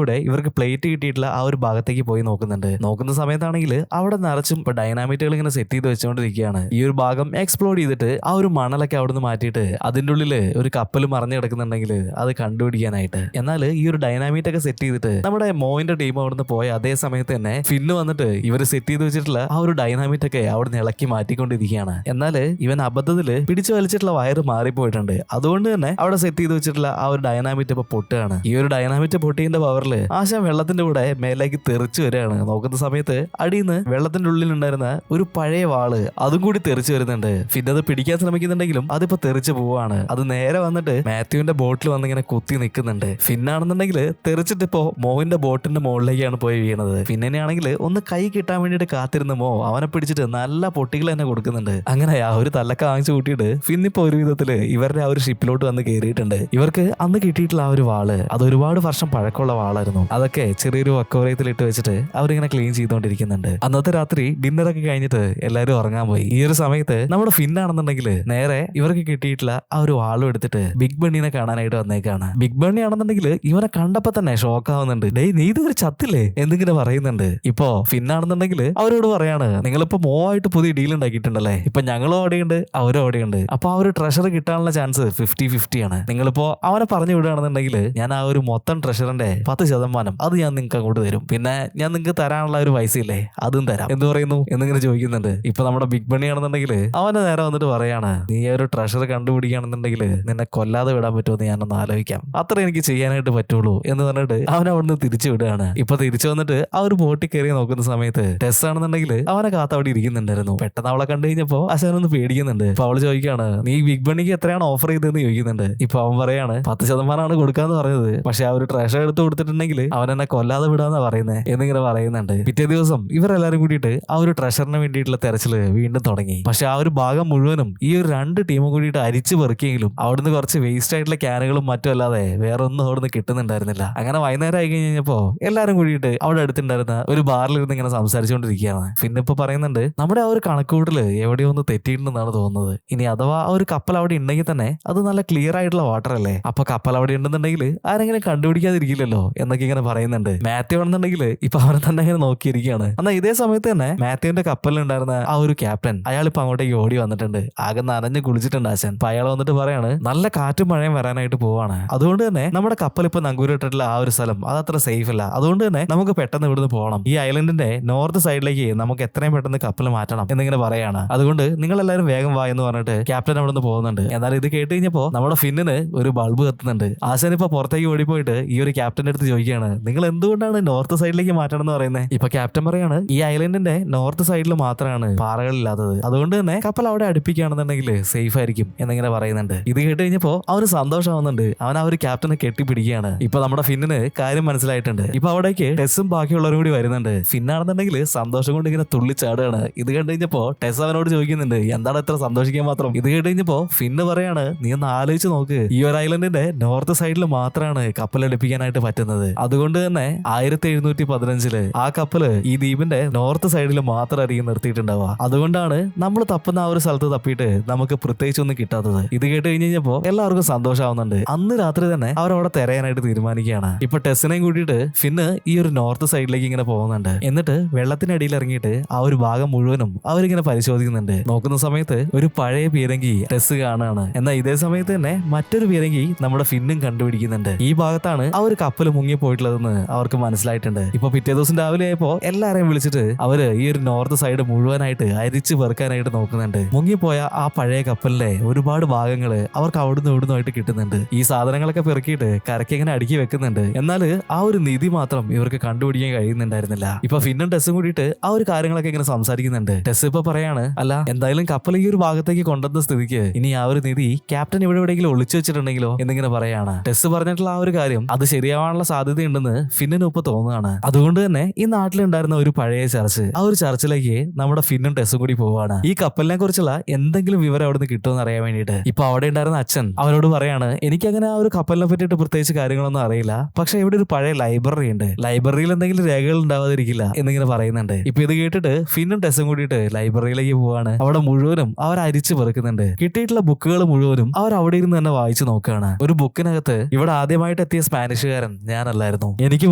കൂടെ ഇവർക്ക് പ്ലേറ്റ് കിട്ടിയിട്ടുള്ള ആ ഒരു ഭാഗത്തേക്ക് പോയി നോക്കുന്നുണ്ട്. നോക്കുന്ന സമയത്താണെങ്കിൽ അവിടെ നിറച്ചും ഇപ്പൊ ഡൈനാമിറ്റുകൾ ഇങ്ങനെ സെറ്റ് ചെയ്ത് വെച്ചുകൊണ്ടിരിക്കുകയാണ്. ഈ ഒരു ഭാഗം എക്സ്പ്ലോർ ചെയ്തിട്ട് ആ ഒരു മണലൊക്കെ അവിടുന്ന് മാറ്റിയിട്ട് അതിന്റെ ഉള്ളിൽ ഒരു കപ്പൽ മറിഞ്ഞു കിടക്കുന്നുണ്ടെങ്കിൽ അത് കണ്ടുപിടിക്കാനായിട്ട്. എന്നാൽ ഈ ഒരു ഡൈനാമിറ്റ് ഒക്കെ സെറ്റ് ചെയ്തിട്ട് നമ്മുടെ മോയിന്റെ ടീം അവിടുന്ന് പോയ അതേ സമയത്ത് തന്നെ ഫിന്ന് വന്നിട്ട് ഇവര് സെറ്റ് ചെയ്ത് വെച്ചിട്ടുള്ള ആ ഒരു ഡൈനാമിറ്റ് ഒക്കെ അവിടുന്ന് ഇളക്കി മാറ്റിക്കൊണ്ടിരിക്കുകയാണ്. എന്നാൽ ഇവൻ അബദ്ധത്തില് പിടിച്ചു വലിച്ചിട്ടുള്ള വയറ് മാറിപ്പോയിട്ടുണ്ട്. അതുകൊണ്ട് തന്നെ അവിടെ സെറ്റ് ചെയ്ത് വെച്ചിട്ടുള്ള ആ ഒരു ഡൈനാമിറ്റ് ഇപ്പൊ പൊട്ടുകയാണ്. ഈ ഒരു ഡൈനാമിറ്റ് പൊട്ടിയതിന്റെ പവറിൽ ആശാൻ വെള്ളത്തിന്റെ കൂടെ മേലേക്ക് തെറിച്ചു വരികയാണ്. നോക്കുന്ന സമയത്ത് അടിയിന്ന് വെള്ളത്തിന്റെ ഉള്ളിൽ ഉണ്ടായിരുന്ന ഒരു പഴയ വാള് അതും കൂടി തെറിച്ചു വരുന്നുണ്ട്. പിന്നെ അത് പിടിക്കാൻ ശ്രമിക്കുന്നുണ്ടെങ്കിലും അതിപ്പോ തെറിച്ചു പോവാണ്. അത് നേരെ വന്നിട്ട് മാത്യുവിന്റെ ബോട്ടിൽ വന്നിങ്ങനെ കുത്തി നിൽക്കുന്നുണ്ട്. ഫിന്നാണെന്നുണ്ടെങ്കിൽ തെറിച്ചിട്ട് ഇപ്പോ മോവിന്റെ ബോട്ടിന്റെ മുകളിലേക്കാണ് പോയി വീണത്. ഫിന്നിനെ ആണെങ്കിൽ ഒന്ന് കൈ കിട്ടാൻ വേണ്ടിയിട്ട് കാത്തിരുന്ന മോ അവനെ പിടിച്ചിട്ട് നല്ല പൊട്ടികൾ തന്നെ കൊടുക്കുന്നുണ്ട്. അങ്ങനെ ആ ഒരു തല്ലക്ക വാങ്ങിച്ചു കൂട്ടിയിട്ട് ഫിന്നിപ്പോ ഒരു വിധത്തില് ഇവരുടെ ആ ഒരു ഷിപ്പിലോട്ട് വന്ന് കയറിയിട്ടുണ്ട്. ഇവർക്ക് അന്ന് കിട്ടിയിട്ടുള്ള ആ ഒരു വാള് അത് ഒരുപാട് വർഷം പഴക്കമുള്ള വാളായിരുന്നു. അതൊക്കെ ചെറിയൊരു അക്വേറിയത്തിൽ ഇട്ട് വെച്ചിട്ട് അവരിങ്ങനെ ക്ലീൻ ചെയ്തുകൊണ്ടിരിക്കുന്നുണ്ട്. അന്നത്തെ രാത്രി ഡിന്നറൊക്കെ കഴിഞ്ഞിട്ട് എല്ലാവരും ഉറങ്ങാൻ പോയി. ഈ ഒരു സമയത്ത് നമ്മുടെ ഫിന്നാണെന്നുണ്ടെങ്കിൽ നേരെ ഇവർക്ക് കിട്ടിയിട്ടുള്ള ആ ഒരു വാളും എടുത്തിട്ട് ബിഗ് ബണ്ണിനെ കാണാനായിട്ട് വന്നേക്കാണ്. ബിഗ് ബണ്ണി ആണെന്നുണ്ടെങ്കിൽ ഇവനെ കണ്ടപ്പോ തന്നെ ഷോക്ക് ആവുന്നുണ്ട്. ഡേയ് നീ ഇതൊരു ചത്തില്ലേ എന്നിങ്ങനെ പറയുന്നുണ്ട്. ഇപ്പോ ഫിന്നാണെന്നുണ്ടെങ്കിൽ അവരോട് പറയാണ് നിങ്ങളിപ്പോ മോവായിട്ട് പുതിയ ഡീൽ ഉണ്ടാക്കിയിട്ടുണ്ടല്ലേ, ഇപ്പൊ ഞങ്ങളും അവിടെയുണ്ട് അവരും അവിടെയുണ്ട്, അപ്പൊ ആ ഒരു ട്രഷർ കിട്ടാനുള്ള ചാൻസ് 50-50 ആണ്. നിങ്ങളിപ്പോ അവനെ പറഞ്ഞു വിടുകയാണെന്നുണ്ടെങ്കിൽ ഞാൻ ആ ഒരു മൊത്തം ട്രഷറിന്റെ 10% അത് ഞാൻ നിങ്ങൾക്ക് അങ്ങോട്ട് തരും, പിന്നെ ഞാൻ നിങ്ങൾക്ക് തരാനുള്ള ഒരു പൈസ ഇല്ലേ അതും തരാം, എന്ത് പറയുന്നു എന്നിങ്ങനെ ചോദിക്കുന്നുണ്ട്. ഇപ്പൊ നമ്മുടെ ബിഗ് ബണ്ണി ആണെന്നുണ്ടെങ്കിൽ അവനെ നേരെ വന്നിട്ട് പറയാണ് നീ ഒരു ട്രഷർ കണ്ടുപിടിക്കുകയാണെന്നുണ്ടെങ്കിൽ നിന്നെ കൊല്ലാതെ വിടാൻ പറ്റുമെന്ന് ഞാനൊന്ന് ആലോചിക്കാം, അത്ര എനിക്ക് ചെയ്യാനായിട്ട് പറ്റുള്ളൂ എന്ന് പറഞ്ഞിട്ട് അവൻ അവിടുന്ന് തിരിച്ചു വിടുകയാണ്. ഇപ്പൊ തിരിച്ചു വന്നിട്ട് ആ ഒരു ബോട്ടിൽ കയറി നോക്കുന്ന സമയത്ത് ടെസ് ആണെന്നുണ്ടെങ്കിൽ അവനെ കാത്ത് അവിടെ ഇരിക്കുന്നുണ്ടായിരുന്നു. പെട്ടെന്ന് അവളെ കണ്ടു കഴിഞ്ഞപ്പോ അശാനൊന്ന് പേടിക്കുന്നുണ്ട്. അപ്പൊ അവള് ചോദിക്കാണ് നീ ബിഗ് ബണ്ണിക്ക് എത്രയാണ് ഓഫർ ചെയ്തതെന്ന് ചോദിക്കുന്നുണ്ട്. ഇപ്പൊ അവൻ പറയാണ് 10% കൊടുക്കാന്ന് പറഞ്ഞത്, പക്ഷെ ആ ഒരു ട്രഷർ എടുത്ത് കൊടുത്തിട്ടുണ്ടെങ്കിൽ അവൻ എന്നെ കൊല്ലാതെ വിടാന്നാ പറയുന്നത് എന്നിങ്ങനെ പറയുന്നുണ്ട്. പിറ്റേ ദിവസം ഇവരെല്ലാരും കൂടിയിട്ട് ആ ഒരു ട്രഷറിന് വേണ്ടിയിട്ടുള്ള തെരച്ചില് വീണ്ടും തുടങ്ങി. പക്ഷെ ആ ഒരു ഭാഗം മുഴുവനും ഈ ഒരു 2 ടീമും കൂടിയിട്ട് അരിച്ചു പെറുക്കിയെങ്കിലും അവിടുന്ന് കുറച്ച് വേസ്റ്റ് ആയിട്ടുള്ള ക്യാനുകളും മറ്റും അല്ലാതെ വേറെ ഒന്നും അവിടുന്ന് കിട്ടുന്നുണ്ടായിരുന്നില്ല. അങ്ങനെ വൈകുന്നേരം ആയി കഴിഞ്ഞപ്പോ എല്ലാരും കൂടിയിട്ട് അവിടെ അടുത്തുണ്ടായിരുന്ന ഒരു ബാറിലിരുന്ന് ഇങ്ങനെ സംസാരിച്ചുകൊണ്ടിരിക്കുകയാണ്. പിന്നെ ഇപ്പൊ പറയുന്നുണ്ട് നമ്മുടെ ആ ഒരു കണക്കുകൂട്ടല് എവിടെയോ ഒന്ന് തെറ്റിയിട്ടുണ്ടെന്നാണ് തോന്നുന്നത്. ഇനി അഥവാ ആ ഒരു കപ്പൽ അവിടെ ഉണ്ടെങ്കിൽ തന്നെ അത് നല്ല ക്ലിയർ ആയിട്ടുള്ള വാട്ടർ അല്ലേ, അപ്പൊ കപ്പൽ അവിടെ ഉണ്ടെന്നുണ്ടെങ്കിൽ ആരെങ്കിലും കണ്ടുപിടിക്കാതിരിക്കില്ലല്ലോ എന്നൊക്കെ ഇങ്ങനെ പറയുന്നുണ്ട്. മാത്യു ആണെന്നുണ്ടെങ്കിൽ ഇപ്പൊ അവനെ തന്നെ ഇങ്ങനെ നോക്കിയിരിക്കുകയാണ്. എന്നാൽ ഇതേ സമയത്ത് തന്നെ മാത്യുവിന്റെ കപ്പലിലുണ്ടായിരുന്ന ആ ഒരു ക്യാപ്റ്റൻ അയാൾ ഇപ്പൊ അങ്ങോട്ടേക്ക് ഓടി വന്നിട്ടുണ്ട്. ആകെ നനഞ്ഞ് കുളിച്ചിട്ടുണ്ട് ആശാൻ. അപ്പൊ അയാൾ വന്നിട്ട് പറയാണ് നല്ല കാറ്റും മഴയും വരാനായിട്ട് പോവാണ്, അതുകൊണ്ട് തന്നെ നമ്മുടെ കപ്പൽ ഇപ്പൊ നങ്കൂരിട്ടിട്ടുള്ള ആ ഒരു സ്ഥലം അതത്ര സേഫ് അല്ല, അതുകൊണ്ട് തന്നെ നമുക്ക് പെട്ടെന്ന് ഇവിടുന്ന് പോകണം, ഈ ഐലൻഡിന്റെ നോർത്ത് സൈഡിലേക്ക് നമുക്ക് എത്രയും പെട്ടെന്ന് കപ്പൽ മാറ്റണം എന്നിങ്ങനെ പറയാണ്. അതുകൊണ്ട് നിങ്ങൾ എല്ലാവരും വേഗം വാ എന്ന് പറഞ്ഞിട്ട് ക്യാപ്റ്റൻ അവിടെ നിന്ന് പോകുന്നുണ്ട്. എന്നാൽ ഇത് കേട്ട് കഴിഞ്ഞപ്പോ നമ്മുടെ ഫിന്നിന് ഒരു ബൾബ് കത്തുന്നുണ്ട്. ആശാൻ ഇപ്പൊ പുറത്തേക്ക് ഓടിപ്പോയിട്ട് ഈ ഒരു ക്യാപ്റ്റന്റെ അടുത്ത് ചോദിക്കുകയാണ് നിങ്ങൾ എന്തുകൊണ്ടാണ് നോർത്ത് സൈഡിലേക്ക് മാറ്റണം എന്ന് പറയുന്നത്. ഇപ്പൊ ക്യാപ്റ്റൻ പറയാണ് ഈ ഐലൻഡിന്റെ നോർത്ത് സൈഡിൽ മാത്രമാണ് പാറകളില്ലാത്തത്, അതുകൊണ്ട് തന്നെ കപ്പൽ അവിടെ അടുപ്പിക്കുകയാണെന്നുണ്ടെങ്കിൽ സേഫ് ആയിരിക്കും എന്നിങ്ങനെ പറയുന്നുണ്ട്. ഇത് കേട്ട് കഴിഞ്ഞപ്പോ അവന് സന്തോഷമാവുന്നുണ്ട്. അവൻ ആ ഒരു ക്യാപ്റ്റനെ കെട്ടിപ്പിടിക്കുകയാണ്. ഇപ്പൊ നമ്മുടെ ഫിന്നിന് കാര്യം മനസ്സിലായിട്ടുണ്ട്. ഇപ്പൊ അവിടേക്ക് ടെസ്സും ബാക്കിയുള്ളവരും കൂടി വരുന്നുണ്ട്. ഫിന്നാണെന്നുണ്ടെങ്കിൽ സന്തോഷം കൊണ്ട് ഇങ്ങനെ തുള്ളിച്ചാടുകയാണ്. ഇത് കണ്ടു കഴിഞ്ഞപ്പോ ടെസ് അവനോട് ചോദിക്കുന്നുണ്ട് എന്താണ് ഇത്ര സന്തോഷിക്കാൻ മാത്രം. ഇത് കേട്ട് കഴിഞ്ഞപ്പോ ഫിന്ന് പറയാണ് നീ ഒന്ന് ആലോചിച്ച് നോക്ക്, ഈ ഒരു ഐലൻഡിന്റെ നോർത്ത് സൈഡിൽ മാത്രമാണ് കപ്പൽ അടുപ്പിക്കാനായിട്ട് പറ്റുന്നത്, അതുകൊണ്ട് തന്നെ 1715 ആ കപ്പല് ഈ ദ്വീപിന്റെ നോർത്ത് സൈഡിൽ മാത്രമായിരിക്കും നിർത്തിയിട്ടുണ്ടാവുക, അതുകൊണ്ടാണ് നമ്മൾ തപ്പുന്ന ആ ഒരു സ്ഥലത്ത് തപ്പിയിട്ട് നമുക്ക് പ്രത്യേകിച്ചൊന്നും കിട്ടാത്തത്. ഇത് കേട്ട് കഴിഞ്ഞപ്പോ എല്ലാവർക്കും സന്തോഷം സന്തോഷമാവുന്നുണ്ട്. അന്ന് രാത്രി തന്നെ അവരവിടെ തിരയാനായിട്ട് തീരുമാനിക്കുകയാണ്. ഇപ്പൊ ടെസ്സിനെയും കൂട്ടിയിട്ട് ഫിന്ന് ഈ ഒരു നോർത്ത് സൈഡിലേക്ക് ഇങ്ങനെ പോകുന്നുണ്ട്. എന്നിട്ട് വെള്ളത്തിനടിയിൽ ഇറങ്ങിയിട്ട് ആ ഒരു ഭാഗം മുഴുവനും അവരിങ്ങനെ പരിശോധിക്കുന്നുണ്ട്. നോക്കുന്ന സമയത്ത് ഒരു പഴയ പീരങ്കി ടെസ് കാണുകയാണ്. എന്നാൽ ഇതേ സമയത്ത് തന്നെ മറ്റൊരു പീരങ്കി നമ്മുടെ ഫിന്നും കണ്ടുപിടിക്കുന്നുണ്ട്. ഈ ഭാഗത്താണ് ആ ഒരു കപ്പൽ മുങ്ങി പോയിട്ടുള്ളതെന്ന് അവർക്ക് മനസ്സിലായിട്ടുണ്ട്. ഇപ്പൊ പിറ്റേ ദിവസം രാവിലെ ആയപ്പോ എല്ലാരെയും വിളിച്ചിട്ട് അവര് ഈ ഒരു നോർത്ത് സൈഡ് മുഴുവനായിട്ട് അരിച്ച് പെറുക്കാനായിട്ട് നോക്കുന്നുണ്ട്. മുങ്ങിപ്പോയ ആ പഴയ കപ്പലിലെ ഒരുപാട് ഭാഗങ്ങള് അവർക്ക് അവിടുന്ന് ഇവിടുന്നായിട്ട് കിട്ടുന്നുണ്ട്. ഈ സാധനങ്ങളൊക്കെ പെറുക്കിയിട്ട് കരയ്ക്ക് ഇങ്ങനെ അടുക്കി വെക്കുന്നുണ്ട്. എന്നാൽ ആ ഒരു നിധി മാത്രം ഇവർക്ക് കണ്ടുപിടിക്കാൻ കഴിയുന്നുണ്ടായിരുന്നില്ല. ഇപ്പൊ ഫിന്നും ടെസ്സും കൂടിയിട്ട് ആ ഒരു കാര്യങ്ങളൊക്കെ ഇങ്ങനെ സംസാരിക്കുന്നുണ്ട്. ടെസ് ഇപ്പൊ പറയാണ്, അല്ല എന്തായാലും കപ്പൽ ഈ ഒരു ഭാഗത്തേക്ക് കൊണ്ടുവന്ന സ്ഥിതിക്ക് ഇനി ആ ഒരു നിധി ക്യാപ്റ്റൻ ഇവിടെ എവിടെയെങ്കിലും ഒളിച്ചു വെച്ചിട്ടുണ്ടെങ്കിലോ എന്നിങ്ങനെ പറയാണ്. ടെസ് പറഞ്ഞിട്ടുള്ള ആ ഒരു കാര്യം അത് ശരിയാവാനുള്ള സാധ്യതയുണ്ടെന്ന് ഫിന്നിന് ഇപ്പൊ തോന്നുകയാണ്. അതുകൊണ്ട് തന്നെ ഈ നാട്ടിലുണ്ടായിരുന്ന ഒരു പഴയ ചർച്ച്, ആ ഒരു ചർച്ചിലേക്ക് നമ്മുടെ ഫിന്നും ടെസ്സും കൂടി പോവാണ്. ഈ കപ്പലിനെ കുറിച്ചുള്ള എന്തെങ്കിലും വിവരം അവിടുന്ന് കിട്ടുമെന്ന് അറിയാൻ വേണ്ടിയിട്ട്. ഇപ്പൊ അവിടെ ഉണ്ടായിരുന്ന അച്ഛൻ അവരോട് പറയാണ്, എനിക്കങ്ങനെ ആ ഒരു കപ്പലിനെ പറ്റിയിട്ട് പ്രത്യേകിച്ച് കാര്യങ്ങളൊന്നും അറിയില്ല, പക്ഷെ ഇവിടെ ഒരു പഴയ ലൈബ്രറി ഉണ്ട്, ലൈബ്രറിയിൽ എന്തെങ്കിലും രേഖകൾ ഉണ്ടാവാതിരിക്കില്ല എന്നിങ്ങനെ പറയുന്നുണ്ട്. ഇപ്പൊ ഇത് കേട്ടിട്ട് ഫിന്നും ടെസ്സും കൂടിയിട്ട് ലൈബ്രറിയിലേക്ക് പോവാണ്. അവിടെ മുഴുവനും അവർ അരിച്ചു പെറുക്കുന്നുണ്ട്. കിട്ടിയിട്ടുള്ള ബുക്കുകൾ മുഴുവനും അവർ അവിടെ ഇരുന്ന് തന്നെ വായിച്ചു നോക്കുകയാണ്. ഒരു ബുക്കിനകത്ത് ഇവിടെ ആദ്യമായിട്ട് എത്തിയ സ്പാനിഷുകാരൻ ഞാനല്ലായിരുന്നു, എനിക്ക്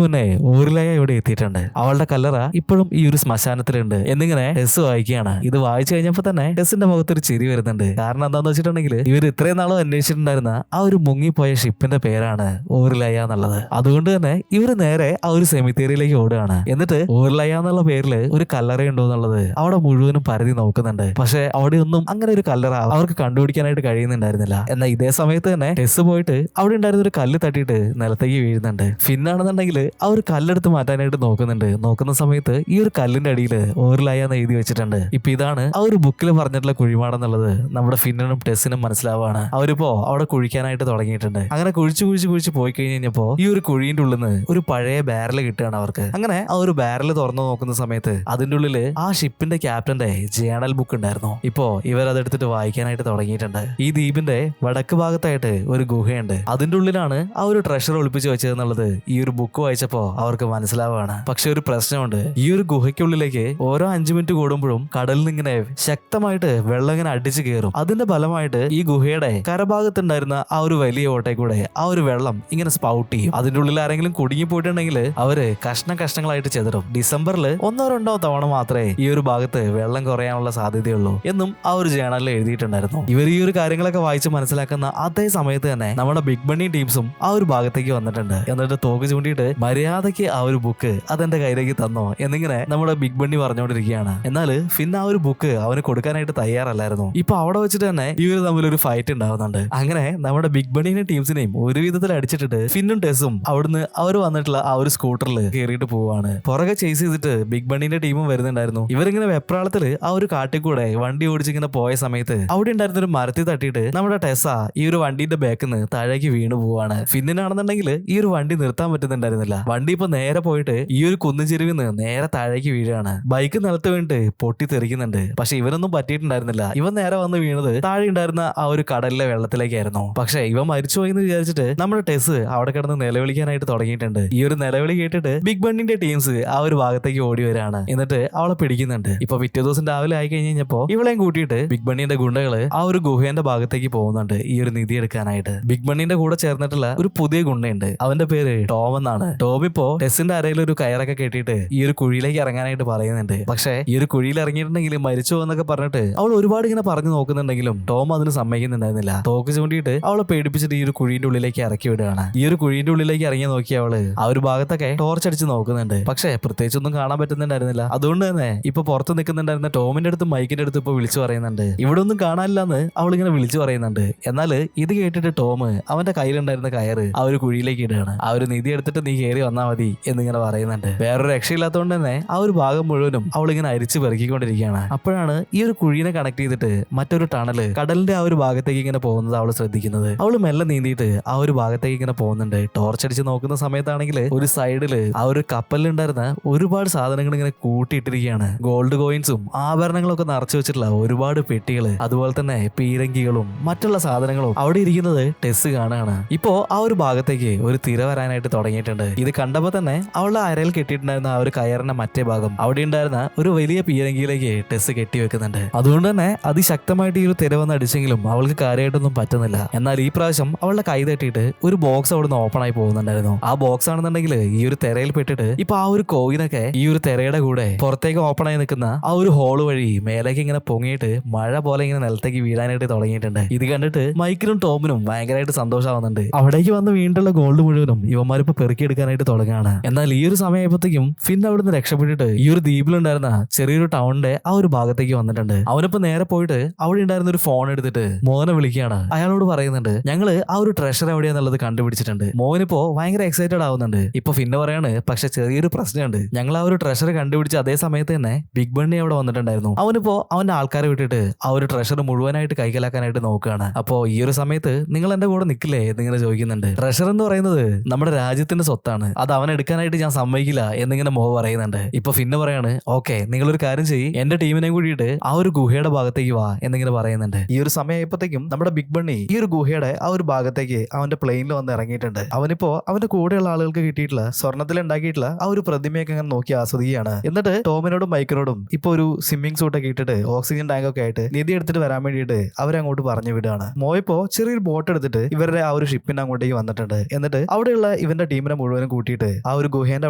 മുന്നേ ഓറിലയ ഇവിടെ എത്തിയിട്ടുണ്ട്, അവളുടെ കല്ലറ ഇപ്പോഴും ഈ ഒരു ശ്മശാനത്തിലുണ്ട് എന്നിങ്ങനെ ടെസ് വായിക്കുകയാണ്. ഇത് വായിച്ചു കഴിഞ്ഞപ്പോ തന്നെ ടെസ്സിന്റെ മുഖത്തൊരു ചിരി വരുന്നുണ്ട്. കാരണം എന്താന്ന് വെച്ചിട്ടുണ്ടെങ്കിൽ ഇവർ ഇത്രയും നാളും അന്വേഷിച്ചിട്ടുണ്ടായിരുന്ന ആ ഒരു മുങ്ങിപ്പോയ ഷിപ്പിന്റെ പേരാണ് ഓറിലയ എന്നുള്ളത്. അതുകൊണ്ട് തന്നെ ഇവര് നേരെ ആ ഒരു സെമിത്തേരിയിലേക്ക് ഓടുകയാണ്. എന്നിട്ട് ഓറിലയ എന്നുള്ള പേരില് ഒരു കല്ലറ ഉണ്ടോ എന്നുള്ളത് അവിടെ മുഴുവനും പരതി നോക്കുന്നുണ്ട്. പക്ഷെ അവിടെ ഒന്നും അങ്ങനെ ഒരു കല്ലറ അവർക്ക് കണ്ടുപിടിക്കാനായിട്ട് കഴിയുന്നുണ്ടായിരുന്നില്ല. എന്നാൽ ഇതേ സമയത്ത് തന്നെ ടെസ് പോയിട്ട് അവിടെ ഉണ്ടായിരുന്ന ഒരു കല്ല് തട്ടിയിട്ട് നിലത്തേക്ക് വീഴുന്നുണ്ട്. ഫിന്നാണെന്നുണ്ടെങ്കിൽ ആ ഒരു കല്ലെടുത്ത് മാറ്റാനായിട്ട് നോക്കുന്നുണ്ട്. നോക്കുന്ന സമയത്ത് ഈ ഒരു കല്ലിന്റെ അടിയിൽ ഓറിലയ എന്ന് എഴുതി വെച്ചിട്ടുണ്ട്. ഇപ്പൊ ഇതാണ് ആ ഒരു ബുക്കിൽ പറഞ്ഞിട്ടുള്ള കുഴിമാടെന്നുള്ളത് നമ്മുടെ ഫിന്നിനും ടെസ്സിനും മനസ്സിലാവാണ്. അവരിപ്പോ അവിടെ കുഴിക്കാനായിട്ട് തുടങ്ങിയിട്ടുണ്ട്. അങ്ങനെ കുഴിച്ച് പോയി കഴിഞ്ഞപ്പോ ഈ ഒരു കുഴീന്റെ ഉള്ളിൽ നിന്ന് ഒരു പഴയ ബാരൽ കിട്ടുകയാണ് അവർക്ക്. അങ്ങനെ ആ ഒരു ബാരൽ തുറന്നു നോക്കുന്ന സമയത്ത് അതിന്റെ ഉള്ളില് ആ ഷിപ്പിന്റെ ക്യാപ്റ്റന്റെ ജേണൽ ബുക്ക് ഉണ്ടായിരുന്നു. ഇപ്പോ ഇവരതെടുത്തിട്ട് വായിക്കാനായിട്ട് തുടങ്ങിയിട്ടുണ്ട്. ഈ ദ്വീപിന്റെ വടക്ക് ഭാഗത്തായിട്ട് ഒരു ഗുഹയുണ്ട്. അതിന്റെ ഉള്ളിലാണ് ആ ഒരു ട്രഷർ ഒളിപ്പിച്ച് വെച്ചതെന്നുള്ളത് ഈ ഒരു ബുക്ക് വായിച്ചപ്പോ അവർക്ക് മനസ്സിലാവാണ്. പക്ഷെ ഒരു പ്രശ്നമുണ്ട്. ഈ ഒരു ഗുഹയ്ക്കുള്ളിലേക്ക് ഓരോ 5 മിനിറ്റ് കൂടുമ്പോഴും കടലിൽ നിന്ന് ഇങ്ങനെ ശക്തമായിട്ട് വെള്ളം ഇങ്ങനെ അടിച്ചു കയറും. അതിന്റെ ഫലമായിട്ട് ഈ ഗുഹയുടെ കരഭാഗത്തുണ്ടായിരുന്ന ആ ഒരു വലിയ ഓട്ടയിൽ കൂടെ ആ ഒരു വെള്ളം ഇങ്ങനെ സ്പൗട്ട് ചെയ്യും. അതിന്റെ ഉള്ളിൽ ആരെങ്കിലും കുടുങ്ങി പോയിട്ടുണ്ടെങ്കിൽ അവര് കഷ്ണങ്ങളായിട്ട് ചെതറും. ഡിസംബറിൽ 1-2 തവണ മാത്രമേ ഈ ഒരു ഭാഗത്ത് വെള്ളം കുറയാനുള്ള സാധ്യതയുള്ളൂ എന്നും ആ ഒരു ജേണലിൽ എഴുതിയിട്ടുണ്ടായിരുന്നു. ഇവർ ഈ ഒരു കാര്യങ്ങളൊക്കെ വായിച്ച് മനസ്സിലാക്കുന്ന അതേ സമയത്ത് തന്നെ നമ്മുടെ ബിഗ് ബണ്ണി ടീംസും ആ ഒരു ഭാഗത്തേക്ക് വന്നിട്ടുണ്ട്. എന്നിട്ട് തോക്ക് ചൂണ്ടിയിട്ട് മര്യാദയ്ക്ക് ആ ഒരു ബുക്ക് അതെന്റെ കയ്യിലേക്ക് തന്നോ എന്നിങ്ങനെ നമ്മുടെ ബിഗ് ബണ്ണി പറഞ്ഞുകൊണ്ടിരിക്കുകയാണ്. എന്നാൽ ഫിൻ ആ ഒരു ബുക്ക് അവന് കൊടുക്കാനായിട്ട് തയ്യാറല്ലായിരുന്നു. ഇപ്പൊ അവിടെ വെച്ചിട്ട് തന്നെ ഇവർ തമ്മിൽ ഒരു ഫൈറ്റ് ഉണ്ടാവുന്നുണ്ട്. അങ്ങനെ നമ്മുടെ ബിഗ് ബണ്ണിനെ ടീംസിനെയും ഒരു വിധത്തിൽ അടിച്ചിട്ട് ഫിന്നും ടെസ്സും അവിടുന്ന് അവർ വന്നിട്ടുള്ള ആ ഒരു സ്കൂട്ടറിൽ കയറിയിട്ട് പോവാണ്. പുറകെ ചേസ് ചെയ്തിട്ട് ബിഗ് ബണ്ണിന്റെ ടീമും വരുന്നുണ്ടായിരുന്നു. ഇവരിങ്ങനെ വെപ്രാളത്തില് ആ ഒരു കാട്ടിൽ കൂടെ വണ്ടി ഓടിച്ചിങ്ങനെ പോയ സമയത്ത് അവിടെ ഉണ്ടായിരുന്ന ഒരു മരത്തിൽ തട്ടിയിട്ട് നമ്മുടെ ടെസ്സ ഈ ഒരു വണ്ടിന്റെ ബാക്കിൽ നിന്ന് താഴേക്ക് വീണു പോവാണ്. ഫിന്നിനാണെന്നുണ്ടെങ്കിൽ ഈ ഒരു വണ്ടി നിർത്താൻ പറ്റുന്നുണ്ടായിരുന്നില്ല. വണ്ടി ഇപ്പൊ നേരെ പോയിട്ട് ഈ ഒരു കുന്നിൻ ചെരുവിൽ നിന്ന് നേരെ താഴേക്ക് വീഴാണ്. ബൈക്ക് നിലത്ത് വീണിട്ട് പൊട്ടിത്തെറിക്കുന്നുണ്ട്. പക്ഷെ ഇവനൊന്നും പറ്റിയിട്ടുണ്ടായിരുന്നില്ല. ഇവൻ നേരെ വന്ന് വീണത് താഴെ ഉണ്ടായിരുന്ന ആ ഒരു കടലിലെ വെള്ളത്തിലേക്കായിരുന്നു. പക്ഷെ ഇവൻ മരിച്ചുപോയി എന്ന് വിചാരിച്ചിട്ട് നമ്മുടെ ടെസ് അവിടെ കിടന്ന് നിലവിളിക്കാനായിട്ട് തുടങ്ങിയിട്ടുണ്ട്. ഈ ഒരു നിലവിളി കേട്ടിട്ട് ബിഗ് ബണ്ണിന്റെ ടീംസ് ആ ഒരു ഭാഗത്തേക്ക് ഓടി വരാണ്. എന്നിട്ട് അവളെ പിടിക്കുന്നുണ്ട്. ഇപ്പൊ പിറ്റേ ദിവസം രാവിലെ ആയി കഴിഞ്ഞപ്പോ ഇവളെയും കൂട്ടിയിട്ട് ബിഗ് ബണ്ണിന്റെ ഗുണ്ടകള് ആ ഒരു ഗുഹേന്റെ ഭാഗത്തേക്ക് പോകുന്നുണ്ട് ഈ ഒരു നിധി എടുക്കാനായിട്ട്. ബിഗ് ബണ്ണിന്റെ കൂടെ ചേർന്നിട്ടുള്ള ഒരു പുതിയ ഗുണ്ടയുണ്ട്. അവന്റെ പേര് ടോം എന്നാണ്. ടോം ഇപ്പോ ടെസ്സിന്റെ അരയിൽ ഒരു കയറൊക്കെ കെട്ടിയിട്ട് ഈ ഒരു കുഴിയിലേക്ക് ഇറങ്ങാനായിട്ട് പറയുന്നുണ്ട്. പക്ഷെ ഈ ഒരു കുഴിയിൽ ഇറങ്ങിയിട്ടുണ്ടെങ്കിൽ മരിച്ചു എന്നൊക്കെ പറഞ്ഞിട്ട് അവൾ ഒരുപാട് ഇങ്ങനെ പറഞ്ഞു നോക്കുന്നുണ്ടെങ്കിലും ടോം അതിന് സമ്മതിക്കുന്നുണ്ടായിരുന്നില്ല. തോക്ക് ചൂണ്ടിയിട്ട് അവളെ പേടിപ്പിച്ചിട്ട് ഈ ഒരു കുഴിന്റെ ഉള്ളിലേക്ക് ഇറക്കി വിടുകയാണ്. ഈ ഒരു കുഴിന്റെ ഉള്ളിലേക്ക് ഇറങ്ങി നോക്കിയ അവള് ആ ഒരു ഭാഗത്തൊക്കെ ടോർച്ച് അടിച്ച് നോക്കുന്നുണ്ട്. പക്ഷെ പ്രത്യേകിച്ചൊന്നും കാണാൻ പറ്റുന്നുണ്ടായിരുന്നില്ല. അതുകൊണ്ട് തന്നെ ഇപ്പൊ പുറത്ത് നിൽക്കുന്നുണ്ടായിരുന്ന ടോമിന്റെ അടുത്ത് മൈക്കിന്റെ അടുത്ത് ഇപ്പൊ വിളിച്ചു പറയുന്നുണ്ട്. ഇവിടെ ഒന്നും കാണാനില്ലെന്ന് അവൾ ഇങ്ങനെ വിളിച്ചു പറയുന്നുണ്ട്. എന്നാൽ ഇത് കേട്ടിട്ട് ടോം അവന്റെ കയ്യിലുണ്ടായിരുന്ന കയറ് ആ ഒരു കുഴിയിലേക്ക് ഇടുകയാണ്. ആ ഒരു നിധി എടുത്തിട്ട് നീ കയറി വന്നാൽ മതി എന്നിങ്ങനെ പറയുന്നുണ്ട്. വേറൊരു രക്ഷയില്ലാത്തതുകൊണ്ട് തന്നെ ആ ഒരു ഭാഗം മുഴുവനും അവൾ ഇങ്ങനെ അരിച്ചു പെറുക്കിക്കൊണ്ടിരിക്കുകയാണ്. അപ്പോഴാണ് ഈ ഒരു കുഴീനെ കണക്ട് ചെയ്തിട്ട് മറ്റൊരു ടണല് കടലിന്റെ ആ ഒരു ഭാഗത്തേക്ക് ഇങ്ങനെ പോകുന്നത് അവൾ ശ്രദ്ധിക്കുന്നത്. അവള് മെല്ലെ നീന്തിയിട്ട് ആ ഒരു ഭാഗത്തേക്ക് ഇങ്ങനെ പോകുന്നുണ്ട്. ടോർച്ച് അടിച്ച് നോക്കുന്ന സമയത്താണെങ്കിൽ ഒരു സൈഡില് ആ ഒരു കപ്പലിലുണ്ടായിരുന്ന ഒരുപാട് സാധനങ്ങൾ ഇങ്ങനെ കൂട്ടിയിട്ടിരിക്കുകയാണ്. ഗോൾഡ് കോയിൻസും ആഭരണങ്ങളും ഒക്കെ നിറച്ചു വെച്ചിട്ടുള്ള ഒരുപാട് പെട്ടികള്, അതുപോലെ തന്നെ പീരങ്കികളും മറ്റുള്ള സാധനങ്ങളും അവിടെ ഇരിക്കുന്നത് ടെസ് കാണുകയാണ്. ഇപ്പോ ആ ഒരു ഭാഗത്തേക്ക് ഒരു തിര വരാനായിട്ട് തുടങ്ങിയിട്ടുണ്ട്. ഇത് കണ്ടപ്പോ തന്നെ അവളുടെ അരയിൽ കെട്ടിയിട്ടുണ്ടായിരുന്ന ആ ഒരു കയറിന്റെ മറ്റേ ഭാഗം അവിടെ ഉണ്ടായിരുന്ന ഒരു വലിയ പീരങ്കിയിലേക്ക് ടെസ് കെട്ടിവെക്കുന്നുണ്ട്. അതുകൊണ്ട് തന്നെ അതിശക്തമായിട്ട് ഈ ഒരു തിര വന്ന് അടിച്ചെങ്കിലും അവൾക്ക് കാര്യമായിട്ടൊന്നും പറ്റുന്നില്ല. എന്നാൽ എന്നാൽ ഈ പ്രാവശ്യം അവളുടെ കൈ തട്ടിയിട്ട് ഒരു ബോക്സ് അവിടുന്ന് ഓപ്പൺ ആയി പോകുന്നുണ്ടായിരുന്നു. ആ ബോക്സ് ആണെന്നുണ്ടെങ്കിൽ ഈ ഒരു തെരയിൽ പെട്ടിട്ട് ഇപ്പൊ ആ ഒരു കോയിനൊക്കെ ഈ ഒരു തെരയുടെ കൂടെ പുറത്തേക്ക് ഓപ്പൺ ആയി നിൽക്കുന്ന ആ ഒരു ഹോള് വഴി മേലേക്ക് ഇങ്ങനെ പൊങ്ങിയിട്ട് മഴ പോലെ ഇങ്ങനെ നിലത്തേക്ക് വീഴാനായിട്ട് തുടങ്ങിയിട്ടുണ്ട്. ഇത് കണ്ടിട്ട് മൈക്കിനും ടോമിനും ഭയങ്കരമായിട്ട് സന്തോഷമാവുന്നുണ്ട്. അവിടേക്ക് വന്ന് വീണ്ടുള്ള ഗോൾഡ് മുഴുവനും ഇവന്മാരിപ്പോ പെറുക്കിയെടുക്കാനായിട്ട് തുടങ്ങുകയാണ്. എന്നാൽ ഈ ഒരു സമയമായപ്പോഴത്തേക്കും ഫിൻ അവിടുന്ന് രക്ഷപ്പെട്ടിട്ട് ഈ ഒരു ദ്വീപിലുണ്ടായിരുന്ന ചെറിയൊരു ടൗണിന്റെ ആ ഒരു ഭാഗത്തേക്ക് വന്നിട്ടുണ്ട്. അവനിപ്പോ നേരെ പോയിട്ട് അവിടെ ഉണ്ടായിരുന്ന ഒരു ഫോൺ എടുത്തിട്ട് മോനെ വിളിക്കുകയാണ്. അയാളോട് പറയുന്നുണ്ട് ഞങ്ങള് ആ ഒരു ട്രഷർ എവിടെയാന്നുള്ളത് കണ്ടുപിടിച്ചിട്ടുണ്ട്. മോനിപ്പോ ഭയങ്കര എക്സൈറ്റഡ് ആവുന്നുണ്ട്. ഇപ്പൊ ഫിന്നെ പറയാണ് പക്ഷെ ചെറിയൊരു പ്രശ്നമുണ്ട്. ഞങ്ങൾ ആ ഒരു ട്രഷർ കണ്ടുപിടിച്ച അതേ സമയത്ത് തന്നെ ബിഗ് ബണ്ണി അവിടെ വന്നിട്ടുണ്ടായിരുന്നു. അവനിപ്പോ അവന്റെ ആൾക്കാരെ വിട്ടിട്ട് ആ ഒരു ട്രഷർ മുഴുവനായിട്ട് കൈക്കലാക്കാനായിട്ട് നോക്കുകയാണ്. അപ്പോ ഈ ഒരു സമയത്ത് നിങ്ങൾ എന്റെ കൂടെ നിൽക്കില്ലേ എന്നിങ്ങനെ ചോദിക്കുന്നുണ്ട്. ട്രഷർ എന്ന് പറയുന്നത് നമ്മുടെ രാജ്യത്തിന്റെ സ്വത്താണ്, അത് അവൻ എടുക്കാനായിട്ട് ഞാൻ സമ്മതിക്കില്ല എന്നിങ്ങനെ മോ പറയുന്നുണ്ട്. ഇപ്പൊ ഫിന്നെ പറയാണ് ഓക്കെ നിങ്ങളൊരു കാര്യം ചെയ്യ്, എന്റെ ടീമിനെ കൂടിയിട്ട് ആ ഒരു ഗുഹയുടെ ഭാഗത്തേക്ക് വാ എന്നിങ്ങനെ പറയുന്നുണ്ട്. ഈ ഒരു സമയമായപ്പോഴത്തേക്കും നമ്മുടെ ബിഗ് ബണ്ണി ഈ ഒരു ഗുഹയുടെ ആ ഒരു ഭാഗത്തേക്ക് അവന്റെ പ്ലെയിനിൽ വന്ന് ഇറങ്ങിയിട്ടുണ്ട്. അവനിപ്പോ അവന്റെ കൂടെയുള്ള ആളുകൾക്ക് കിട്ടിയിട്ടുള്ള സ്വർണ്ണത്തിൽ ഉണ്ടാക്കിയിട്ടുള്ള ആ ഒരു പ്രതിമയൊക്കെ അങ്ങനെ നോക്കി ആസ്വദിക്കുകയാണ്. എന്നിട്ട് ടോമിനോടും മൈക്കിനോടും ഇപ്പൊ ഒരു സ്വിമ്മിംഗ് സൂട്ട് ഒക്കെ ഇട്ടിട്ട് ഓക്സിജൻ ടാങ്ക് ഒക്കെ ആയിട്ട് നിധി എടുത്തിട്ട് വരാൻ വേണ്ടിയിട്ട് അവരങ്ങോട്ട് പറഞ്ഞു വിടുകയാണ്. മോയിപ്പോ ചെറിയൊരു ബോട്ട് എടുത്തിട്ട് ഇവരുടെ ആ ഒരു ഷിപ്പിന്റെ അങ്ങോട്ടേക്ക് വന്നിട്ടുണ്ട്. എന്നിട്ട് അവിടെയുള്ള ഇവന്റെ ടീമിനെ മുഴുവനും കൂട്ടിയിട്ട് ആ ഒരു ഗുഹേന്റെ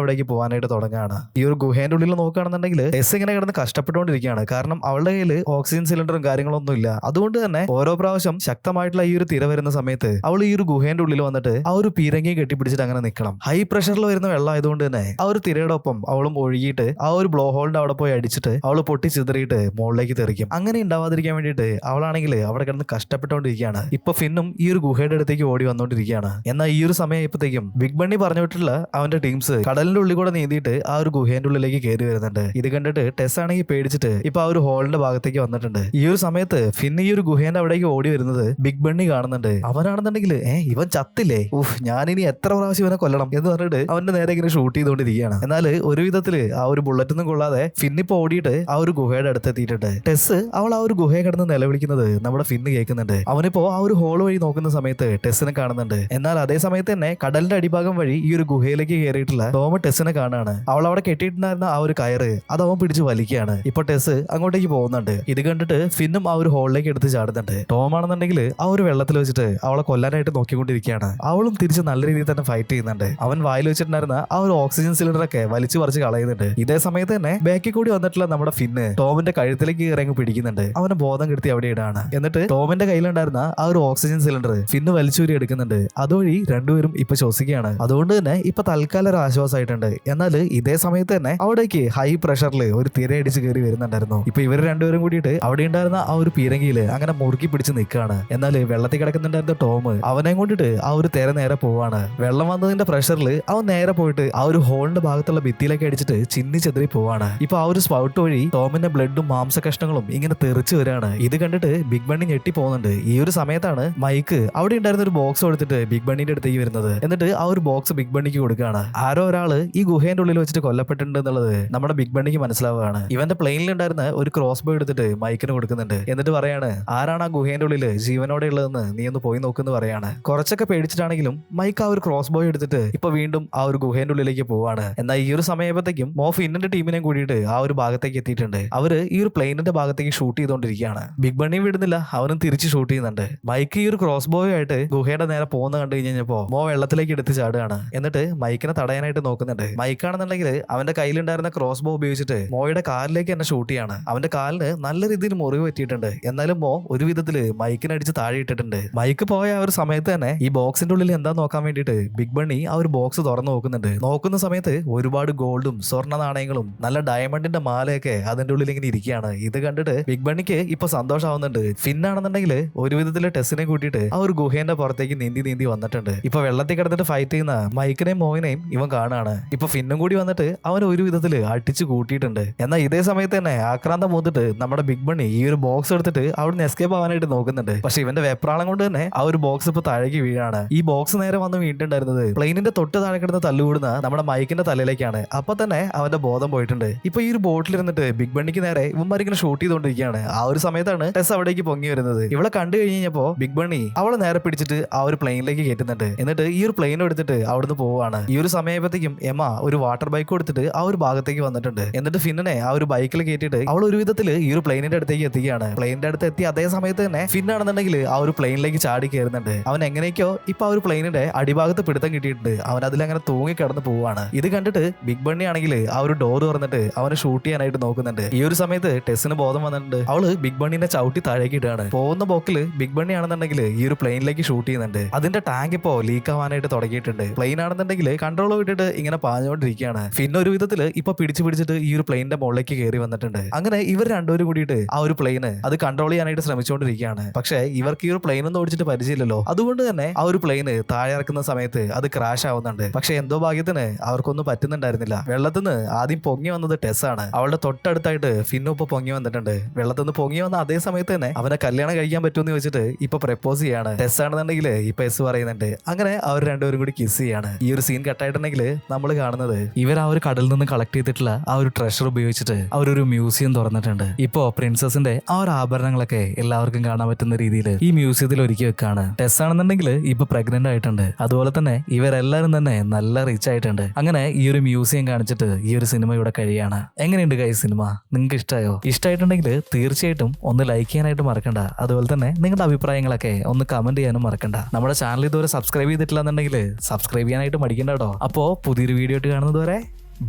അവിടേക്ക് പോകാനായിട്ട് തുടങ്ങുകയാണ്. ഈ ഒരു ഗുഹേന്റെ ഉള്ളിൽ നോക്കുകയാണെന്നുണ്ടെങ്കിൽ ടെസ് ഇങ്ങനെ കിടന്ന് കഷ്ടപ്പെട്ടുകൊണ്ടിരിക്കുകയാണ്. കാരണം അവളുടെ കയ്യിൽ ഓക്സിജൻ സിലിണ്ടറും കാര്യങ്ങളൊന്നും ഇല്ല. അതുകൊണ്ട് തന്നെ ഓരോ പ്രാവശ്യം ശക്തമായിട്ടുള്ള ഈ ഒരു തിര വരുന്ന സമയത്ത് അവൾ ഈ ഒരു ഗുഹേന്റെ ഉള്ളിൽ വന്നിട്ട് ആ ഒരു പീരങ്കി കെട്ടിപ്പിടിച്ചിട്ട് അങ്ങനെ നിൽക്കണം. ഹൈ പ്രഷറിൽ വരുന്ന വെള്ളം ആയതുകൊണ്ട് തന്നെ ആ ഒരു തിരയുടെ ഒപ്പം അവളും ഒഴുകിയിട്ട് ആ ഒരു ബ്ലോ ഹോളിന്റെ അവിടെ പോയി അടിച്ചിട്ട് അവള് പൊട്ടി ചിതറിയിട്ട് മുകളിലേക്ക് തെറിക്കും. അങ്ങനെ ഉണ്ടാവാതിരിക്കാൻ വേണ്ടിയിട്ട് അവളാണെങ്കിൽ അവിടെ കിടന്ന് കഷ്ടപ്പെട്ടുകൊണ്ടിരിക്കുകയാണ്. ഇപ്പൊ ഫിന്നും ഈ ഒരു ഗുഹയുടെ അടുത്തേക്ക് ഓടി വന്നുകൊണ്ടിരിക്കുകയാണ്. എന്നാൽ ഈ ഒരു സമയമായപ്പോഴത്തേക്കും ബിഗ് ബണ്ണി പറഞ്ഞു വിട്ടിട്ടുള്ള അവന്റെ ടീംസ് കടലിന്റെ ഉള്ളിൽ കൂടെ നീന്തിയിട്ട് ആ ഒരു ഗുഹേന്റെ ഉള്ളിലേക്ക് കയറി വരുന്നുണ്ട്. ഇത് കണ്ടിട്ട് ടെസ് ആണെങ്കിൽ പേടിച്ചിട്ട് ഇപ്പൊ ആ ഒരു ഹോളിന്റെ ഭാഗത്തേക്ക് വന്നിട്ടുണ്ട്. ഈ ഒരു സമയത്ത് ഫിൻ ഈ ഒരു ഗുഹേന്റെ അവിടേക്ക് ഓടി വരുന്നത് ബിഗ് ബണ്ണി കാണുന്നുണ്ട്. അവനാണെന്നുണ്ടെങ്കിൽ ഇവൻ ചത്തില്ലേ, ഞാനിനി എത്ര പ്രാവശ്യം ഇവനെ കൊല്ലണം എന്ന് പറഞ്ഞിട്ട് അവന്റെ നേരെ ഇങ്ങനെ ഷൂട്ട് ചെയ്തുകൊണ്ടിരിക്കുകയാണ്. എന്നാൽ ഒരു വിധത്തില് ആ ഒരു ബുള്ളറ്റൊന്നും കൊള്ളാതെ ഫിന്നിപ്പോ ഓടിയിട്ട് ആ ഒരു ഗുഹയുടെ അടുത്തെത്തിയിട്ടുണ്ട്. ടെസ് അവൾ ആ ഒരു ഗുഹയെ കിടന്ന് നിലവിളിക്കുന്നത് നമ്മുടെ ഫിന്ന് കേൾക്കുന്നുണ്ട്. അവനിപ്പോ ആ ഒരു ഹോൾ വഴി നോക്കുന്ന സമയത്ത് ടെസ്സിനെ കാണുന്നുണ്ട്. എന്നാൽ അതേ സമയത്ത് തന്നെ കടലിന്റെ അടിഭാഗം വഴി ഈ ഒരു ഗുഹയിലേക്ക് കയറിയിട്ടുള്ള ടോം ടെസ്സിനെ കാണാണ്. അവൾ അവിടെ കെട്ടിയിട്ടുണ്ടായിരുന്ന ആ ഒരു കയറ് അത് അവൻ പിടിച്ച് വലിക്കുകയാണ്. ഇപ്പൊ ടെസ് അങ്ങോട്ടേക്ക് പോകുന്നുണ്ട്. ഇത് കണ്ടിട്ട് ഫിന്നും ആ ഒരു ഹോളിലേക്ക് എടുത്ത് ചാടുന്നുണ്ട്. ടോം ആണെന്നുണ്ടെങ്കിൽ ആ ഒരു വെള്ളത്തിൽ വെച്ചിട്ട് അവളെ കൊല്ലാനായിട്ട് നോക്കിക്കൊണ്ടിരിക്കുകയാണ്. അവളും തിരിച്ച് നല്ല രീതിയിൽ തന്നെ ഫൈറ്റ് ചെയ്യുന്നുണ്ട്. അവൻ വായിൽ വെച്ചിട്ടുണ്ടായിരുന്ന ആ ഒരു ഓക്സിജൻ സിലിണ്ടർ ഒക്കെ വലിച്ചു പറിച്ച് കളയുന്നുണ്ട്. ഇതേ സമയത്ത് തന്നെ ബാക്കിൽ കൂടി വന്നിട്ടുള്ള നമ്മുടെ ഫിന്ന് ടോമിന്റെ കഴുത്തിലേക്ക് ഇറങ്ങി പിടിക്കുന്നുണ്ട്. അവനെ ബോധം കെടുത്തി അവിടെ ഇടാണ്. എന്നിട്ട് ടോമിന്റെ കയ്യിലുണ്ടായിരുന്ന ആ ഒരു ഓക്സിജൻ സിലിണ്ടർ ഫിന്ന് വലിച്ചൂരി എടുക്കുന്നുണ്ട്. അതുവഴി രണ്ടുപേരും ഇപ്പൊ ശ്വസിക്കുകയാണ്. അതുകൊണ്ട് തന്നെ ഇപ്പൊ തൽക്കാലം ഒരു ആശ്വാസമായിട്ടുണ്ട്. എന്നാൽ ഇതേ സമയത്ത് തന്നെ അവിടേക്ക് ഹൈ പ്രഷറിൽ ഒരു തിരയടിച്ച് കയറി വരുന്നുണ്ടായിരുന്നു. ഇപ്പൊ ഇവർ രണ്ടുപേരും കൂടിയിട്ട് അവിടെ ഉണ്ടായിരുന്ന ആ ഒരു പീരങ്കിയില് അങ്ങനെ മുറുക്കി പിടിച്ച് നിൽക്കുകയാണ്. എന്നാൽ വെള്ളത്തിൽ കിടക്കുന്നുണ്ടായിരുന്ന ടോം അവനെ കൊണ്ടിട്ട് ആ ഒരു തിര നേരെ പോവാണ്. വെള്ളം വന്നതിന്റെ പ്രഷറിൽ അവൻ നേരെ പോയിട്ട് ആ ഒരു ഹോളിന്റെ ഭാഗത്തുള്ള ഭിത്തിയിലേക്ക് അടിച്ചിട്ട് ചിന്നി ചെതറി പോവാണ്. ഇപ്പൊ ആ ഒരു സ്പൗട്ട് വഴി ടോമിന്റെ ബ്ലഡും മാംസ കഷ്ണങ്ങളും ഇങ്ങനെ തെറിച്ചു വരികയാണ്. ഇത് കണ്ടിട്ട് ബിഗ് ബണ്ണി ഞെട്ടി പോകുന്നുണ്ട്. ഈ ഒരു സമയത്താണ് മൈക്ക് അവിടെ ഉണ്ടായിരുന്ന ഒരു ബോക്സ് എടുത്തിട്ട് ബിഗ് ബണ്ണിന്റെ അടുത്തേക്ക് വരുന്നത്. എന്നിട്ട് ആ ഒരു ബോക്സ് ബിഗ് ബണ്ണിക്ക് കൊടുക്കുകയാണ്. ആരോ ഒരാള് ഈ ഗുഹേന്റെ ഉള്ളിൽ വെച്ചിട്ട് കൊല്ലപ്പെട്ടിട്ടുണ്ട് എന്നുള്ളത് നമ്മുടെ ബിഗ് ബണ്ണിക്ക് മനസ്സിലാവുകയാണ്. ഇവന്റെ പ്ലെയിനിൽ ഉണ്ടായിരുന്ന ഒരു ക്രോസ് ബോ എടുത്തിട്ട് മൈക്കിന് കൊടുക്കുന്നുണ്ട്. എന്നിട്ട് പറയാണ് ആരാണ് ആ ഗുഹേന്റെ ഉള്ളിൽ ജീവനോടെ ഉള്ളതെന്ന് നീ ഒന്ന് പോയി നോക്കുന്നു പറയാണ്. കുറച്ചൊക്കെ പേടിച്ചിട്ടാണെങ്കിലും മൈക്ക് ആ ഒരു ക്രോസ് ബോയ് എടുത്തിട്ട് ഇപ്പൊ വീണ്ടും ആ ഒരു ഗുഹേന്റെ ഉള്ളിലേക്ക് പോവാണ്. എന്നാൽ ഈ ഒരു സമയത്തേക്കും ഫിന്നിന്റെ ടീമിനെ കൂടിയിട്ട് ആ ഒരു ഭാഗത്തേക്ക് എത്തിയിട്ടുണ്ട്. അവര് ഈ ഒരു പ്ലെയിനിന്റെ ഭാഗത്തേക്ക് ഷൂട്ട് ചെയ്തുകൊണ്ടിരിക്കുകയാണ്. ബിഗ് ബണ്ണിയും വിടുന്നില്ല, അവനും തിരിച്ച് ഷൂട്ട് ചെയ്യുന്നുണ്ട്. മൈക്ക് ഈ ഒരു ക്രോസ് ബോയ് ആയിട്ട് ഗുഹയുടെ നേരെ പോകുന്ന കണ്ടു കഴിഞ്ഞപ്പോ വെള്ളത്തിലേക്ക് എടുത്ത് ചാടുകയാണ്. എന്നിട്ട് മൈക്കിനെ തടയാനായിട്ട് നോക്കുന്നുണ്ട്. മൈക്കാണെന്നുണ്ടെങ്കിൽ അവന്റെ കയ്യിലുണ്ടായിരുന്ന ക്രോസ് ബോ ഉപയോഗിച്ചിട്ട് മോയുടെ കാലിലേക്ക് തന്നെ ഷൂട്ട് ചെയ്യാണ്. അവന്റെ കാലിന് നല്ല രീതിയിൽ മുറിവ് പറ്റിയിട്ടുണ്ട്. എന്നാലും ഒരു വിധത്തില് മൈക്കിനടിച്ച് താഴെ ഇട്ടിട്ടുണ്ട്. മൈക്ക് പോയ ആ ഒരു സമയത്ത് തന്നെ ഈ ബോക്സിന്റെ ഉള്ളിൽ എന്താ നോക്കാൻ വേണ്ടിയിട്ട് ബിഗ് ബണ്ണി ആ ഒരു ബോക്സ് തുറന്നു നോക്കുന്നുണ്ട്. നോക്കുന്ന സമയത്ത് ഒരുപാട് ഗോൾഡും സ്വർണ്ണ നാണയങ്ങളും നല്ല ഡയമണ്ടിന്റെ മാലയൊക്കെ അതിന്റെ ഉള്ളിൽ ഇങ്ങനെ ഇരിക്കുകയാണ്. ഇത് കണ്ടിട്ട് ബിഗ് ബണ്ണിക്ക് ഇപ്പൊ സന്തോഷമാവുന്നുണ്ട്. ഫിന്നാണെന്നുണ്ടെങ്കിൽ ഒരു വിധത്തില് ടെസ്സിനെ കൂട്ടിയിട്ട് ആ ഒരു ഗുഹേന്റെ പുറത്തേക്ക് നീന്തി വന്നിട്ടുണ്ട്. ഇപ്പൊ വെള്ളത്തിൽ കിടന്നിട്ട് ഫൈറ്റ് ചെയ്യുന്ന മൈക്കിനെയും മോയിനെയും ഇവൻ കാണാണ്. ഇപ്പൊ ഫിന്നും കൂടി വന്നിട്ട് അവൻ ഒരു വിധത്തില് അടിച്ചു കൂട്ടിയിട്ടുണ്ട്. എന്നാൽ ഇതേ സമയത്ത് തന്നെ ആക്രാന്തം മൂത്തിട്ട് നമ്മുടെ ബിഗ് ബണ്ണി ഈ ഒരു ബോക്സ് എടുത്തിട്ട് അവിടുന്ന് എസ്കേപ്പ് ആവാനായിട്ട് നോക്കുന്നുണ്ട്. പക്ഷെ ഇവന്റെ വെപ്രാളം കൊണ്ട് തന്നെ ആ ഒരു ബോക്സ് ഇപ്പൊ താഴേക്ക് വീഴാണ്. ഈ ബോക്സ് നേരെ വന്ന് വീണിട്ടുണ്ടായിരുന്നത് പ്ലെയിനിന്റെ തൊട്ട് താഴെ കിടന്ന് തല്ലുകൂടുന്ന നമ്മുടെ മൈക്കിന്റെ തലയിലേക്കാണ്. അപ്പൊ തന്നെ അവന്റെ ബോധം പോയിട്ടുണ്ട്. ഇപ്പൊ ഈ ഒരു ബോട്ടിലിരുന്നിട്ട് ബിഗ് ബണ്ണിക്ക് നേരെ ഇവന്മാരിങ്ങനെ ഷൂട്ട് ചെയ്തുകൊണ്ടിരിക്കുകയാണ്. ആ ഒരു സമയത്താണ് ടെസ് അവിടേക്ക് പൊങ്ങി വരുന്നത്. ഇവളെ കണ്ടു കഴിഞ്ഞപ്പോ ബിഗ് ബണ്ണി അവളെ നേരെ പിടിച്ചിട്ട് ആ ഒരു പ്ലെയിനിലേക്ക് കയറ്റുന്നുണ്ട്. എന്നിട്ട് ഈ ഒരു പ്ലെയിൻ എടുത്തിട്ട് അവിടുന്ന് പോവാണ്. ഈ ഒരു സമയത്തേക്കും എമ ഒരു വാട്ടർ ബൈക്ക് കൊടുത്തിട്ട് ആ ഒരു ഭാഗത്തേക്ക് വന്നിട്ടുണ്ട്. എന്നിട്ട് ഫിന്നിനെ ആ ഒരു ബൈക്കിൽ കയറ്റിയിട്ട് അവൾ ഒരു വിധത്തില് ഈ ഒരു പ്ലെയിനിന്റെ അടുത്തേക്ക് എത്തിക്കുകയാണ്. പ്ലെയിനിന്റെ അടുത്ത് എത്തി അതേ സമയത്ത് തന്നെ ഫിന്നാണെന്നുണ്ടെങ്കിൽ ആ ഒരു പ്ലെയിനിൽ പ്ലെയിനിലേക്ക് ചാടി കയറുന്നുണ്ട്. അവൻ എങ്ങനെയൊക്കെയോ ഇപ്പൊ ആ ഒരു പ്ലെയിനിന്റെ അടിഭാഗത്ത് പിടുത്തം കിട്ടിയിട്ടുണ്ട്. അവൻ അതിലങ്ങനെ തൂങ്ങി കിടന്ന് പോവാണ്. ഇത് കണ്ടിട്ട് ബിഗ് ബണ്ണി ആണെങ്കിൽ ആ ഒരു ഡോർ തുറന്നിട്ട് അവനെ ഷൂട്ട് ചെയ്യാനായിട്ട് നോക്കുന്നുണ്ട്. ഈ ഒരു സമയത്ത് ടെസ്സിന് ബോധം വന്നിട്ടുണ്ട്. അവള് ബിഗ് ബണ്ണിനെ ചവിട്ടി താഴേക്ക് ഇടുകയാണ്. പോകുന്ന പോക്കില് ബിഗ് ബണ്ണി ആണെന്നുണ്ടെങ്കിൽ ഈ ഒരു പ്ലെയിനിലേക്ക് ഷൂട്ട് ചെയ്യുന്നുണ്ട്. അതിന്റെ ടാങ്ക് ഇപ്പോ ലീക്ക് ആവാനായിട്ട് തുടങ്ങിയിട്ടുണ്ട്. പ്ലെയിൻ ആണെന്നുണ്ടെങ്കിൽ കൺട്രോൾ വിട്ടിട്ട് ഇങ്ങനെ പാഞ്ഞുകൊണ്ടിരിക്കുകയാണ്. പിന്നെ ഒരു വിധത്തില് ഇപ്പൊ പിടിച്ചിട്ട് ഈ ഒരു പ്ലെയിനിന്റെ മുകളിലേക്ക് കയറി വന്നിട്ടുണ്ട്. അങ്ങനെ ഇവർ രണ്ടുപേരും കൂടിയിട്ട് ആ ഒരു പ്ലെയിന് അത് കൺട്രോൾ ചെയ്യാനായിട്ട് ശ്രമിച്ചുകൊണ്ടിരിക്കുകയാണ്. പക്ഷേ ഇവർക്ക് ഈ ഒരു പ്ലെയിൻ ഒന്നും ഓടിച്ചിട്ട് പരിചയമില്ലല്ലോ. അതുകൊണ്ട് തന്നെ ആ ഒരു പ്ലെയിന് താഴെ ഇറക്കുന്ന സമയത്ത് അത് ക്രാഷ് ആവുന്നുണ്ട്. പക്ഷെ എന്തോ ഭാഗ്യത്തിന് അവർക്കൊന്നും പറ്റുന്നുണ്ടായിരുന്നില്ല. വെള്ളത്തിന്ന് ആദ്യം പൊങ്ങി വന്നത് ടെസ്സാണ്. അവളുടെ തൊട്ടടുത്തായിട്ട് ഫിന്നു ഇപ്പൊ പൊങ്ങി വന്നിട്ടുണ്ട്. വെള്ളത്തിന്ന് പൊങ്ങി വന്ന അതേ സമയത്ത് തന്നെ അവനെ കല്യാണം കഴിക്കാൻ പറ്റുമെന്ന് ചോദിച്ചിട്ട് ഇപ്പൊ പ്രപ്പോസ് ചെയ്യാണ്. ടെസ് ആണെന്നുണ്ടെങ്കിൽ ഇപ്പൊ എസ് പറയുന്നുണ്ട്. അങ്ങനെ അവർ രണ്ടുപേരും കൂടി കിസ് ചെയ്യാണ്. ഈ ഒരു സീൻ കട്ടായിട്ടുണ്ടെങ്കിൽ നമ്മൾ കാണുന്നത് ഇവർ ആ ഒരു കടലിൽ നിന്ന് കളക്ട് ചെയ്തിട്ടുള്ള ആ ഒരു ട്രഷർ ഉപയോഗിച്ചിട്ട് അവരൊരു മ്യൂസിയം തുറന്നിട്ടുണ്ട്. ഇപ്പോ പ്രിൻസസിന്റെ ആ ഒരു ആഭരണങ്ങളൊക്കെ എല്ലാവർക്കും കാണാൻ പറ്റുന്ന രീതിയിൽ ഈ മ്യൂസിയത്തിൽ ഒരുക്കി വെക്കാണ്. ടെസ് ആണെന്നുണ്ടെങ്കിൽ ഇപ്പൊ പ്രഗ്നന്റ് ആയിട്ടുണ്ട്. അതുപോലെ തന്നെ ഇവരെല്ലാരും തന്നെ നല്ല റിച്ച് ആയിട്ടുണ്ട്. അങ്ങനെ ഈ ഒരു മ്യൂസിയം കാണിച്ചിട്ട് ഈ ഒരു സിനിമ ഇവിടെ കഴിയാണ്. എങ്ങനെയുണ്ട് ഗൈസ് സിനിമ? നിങ്ങൾക്ക് ഇഷ്ടമായോ? ഇഷ്ടമായിട്ടുണ്ടെങ്കിൽ തീർച്ചയായിട്ടും ഒന്ന് ലൈക്ക് ചെയ്യാനായിട്ട് മറക്കണ്ട. അതുപോലെ തന്നെ നിങ്ങളുടെ അഭിപ്രായങ്ങളൊക്കെ ഒന്ന് കമന്റ് ചെയ്യാനും മറക്കണ്ട. നമ്മുടെ ചാനൽ ഇതുവരെ സബ്സ്ക്രൈബ് ചെയ്തിട്ടില്ല എന്നുണ്ടെങ്കിൽ സബ്സ്ക്രൈബ് ചെയ്യാനായിട്ട് മടിക്കണ്ട കേട്ടോ. അപ്പോ പുതിയൊരു വീഡിയോ ആയിട്ട് കാണുന്നത് വരെ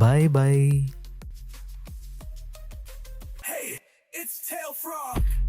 bye bye. Hey, it's Tail Frog.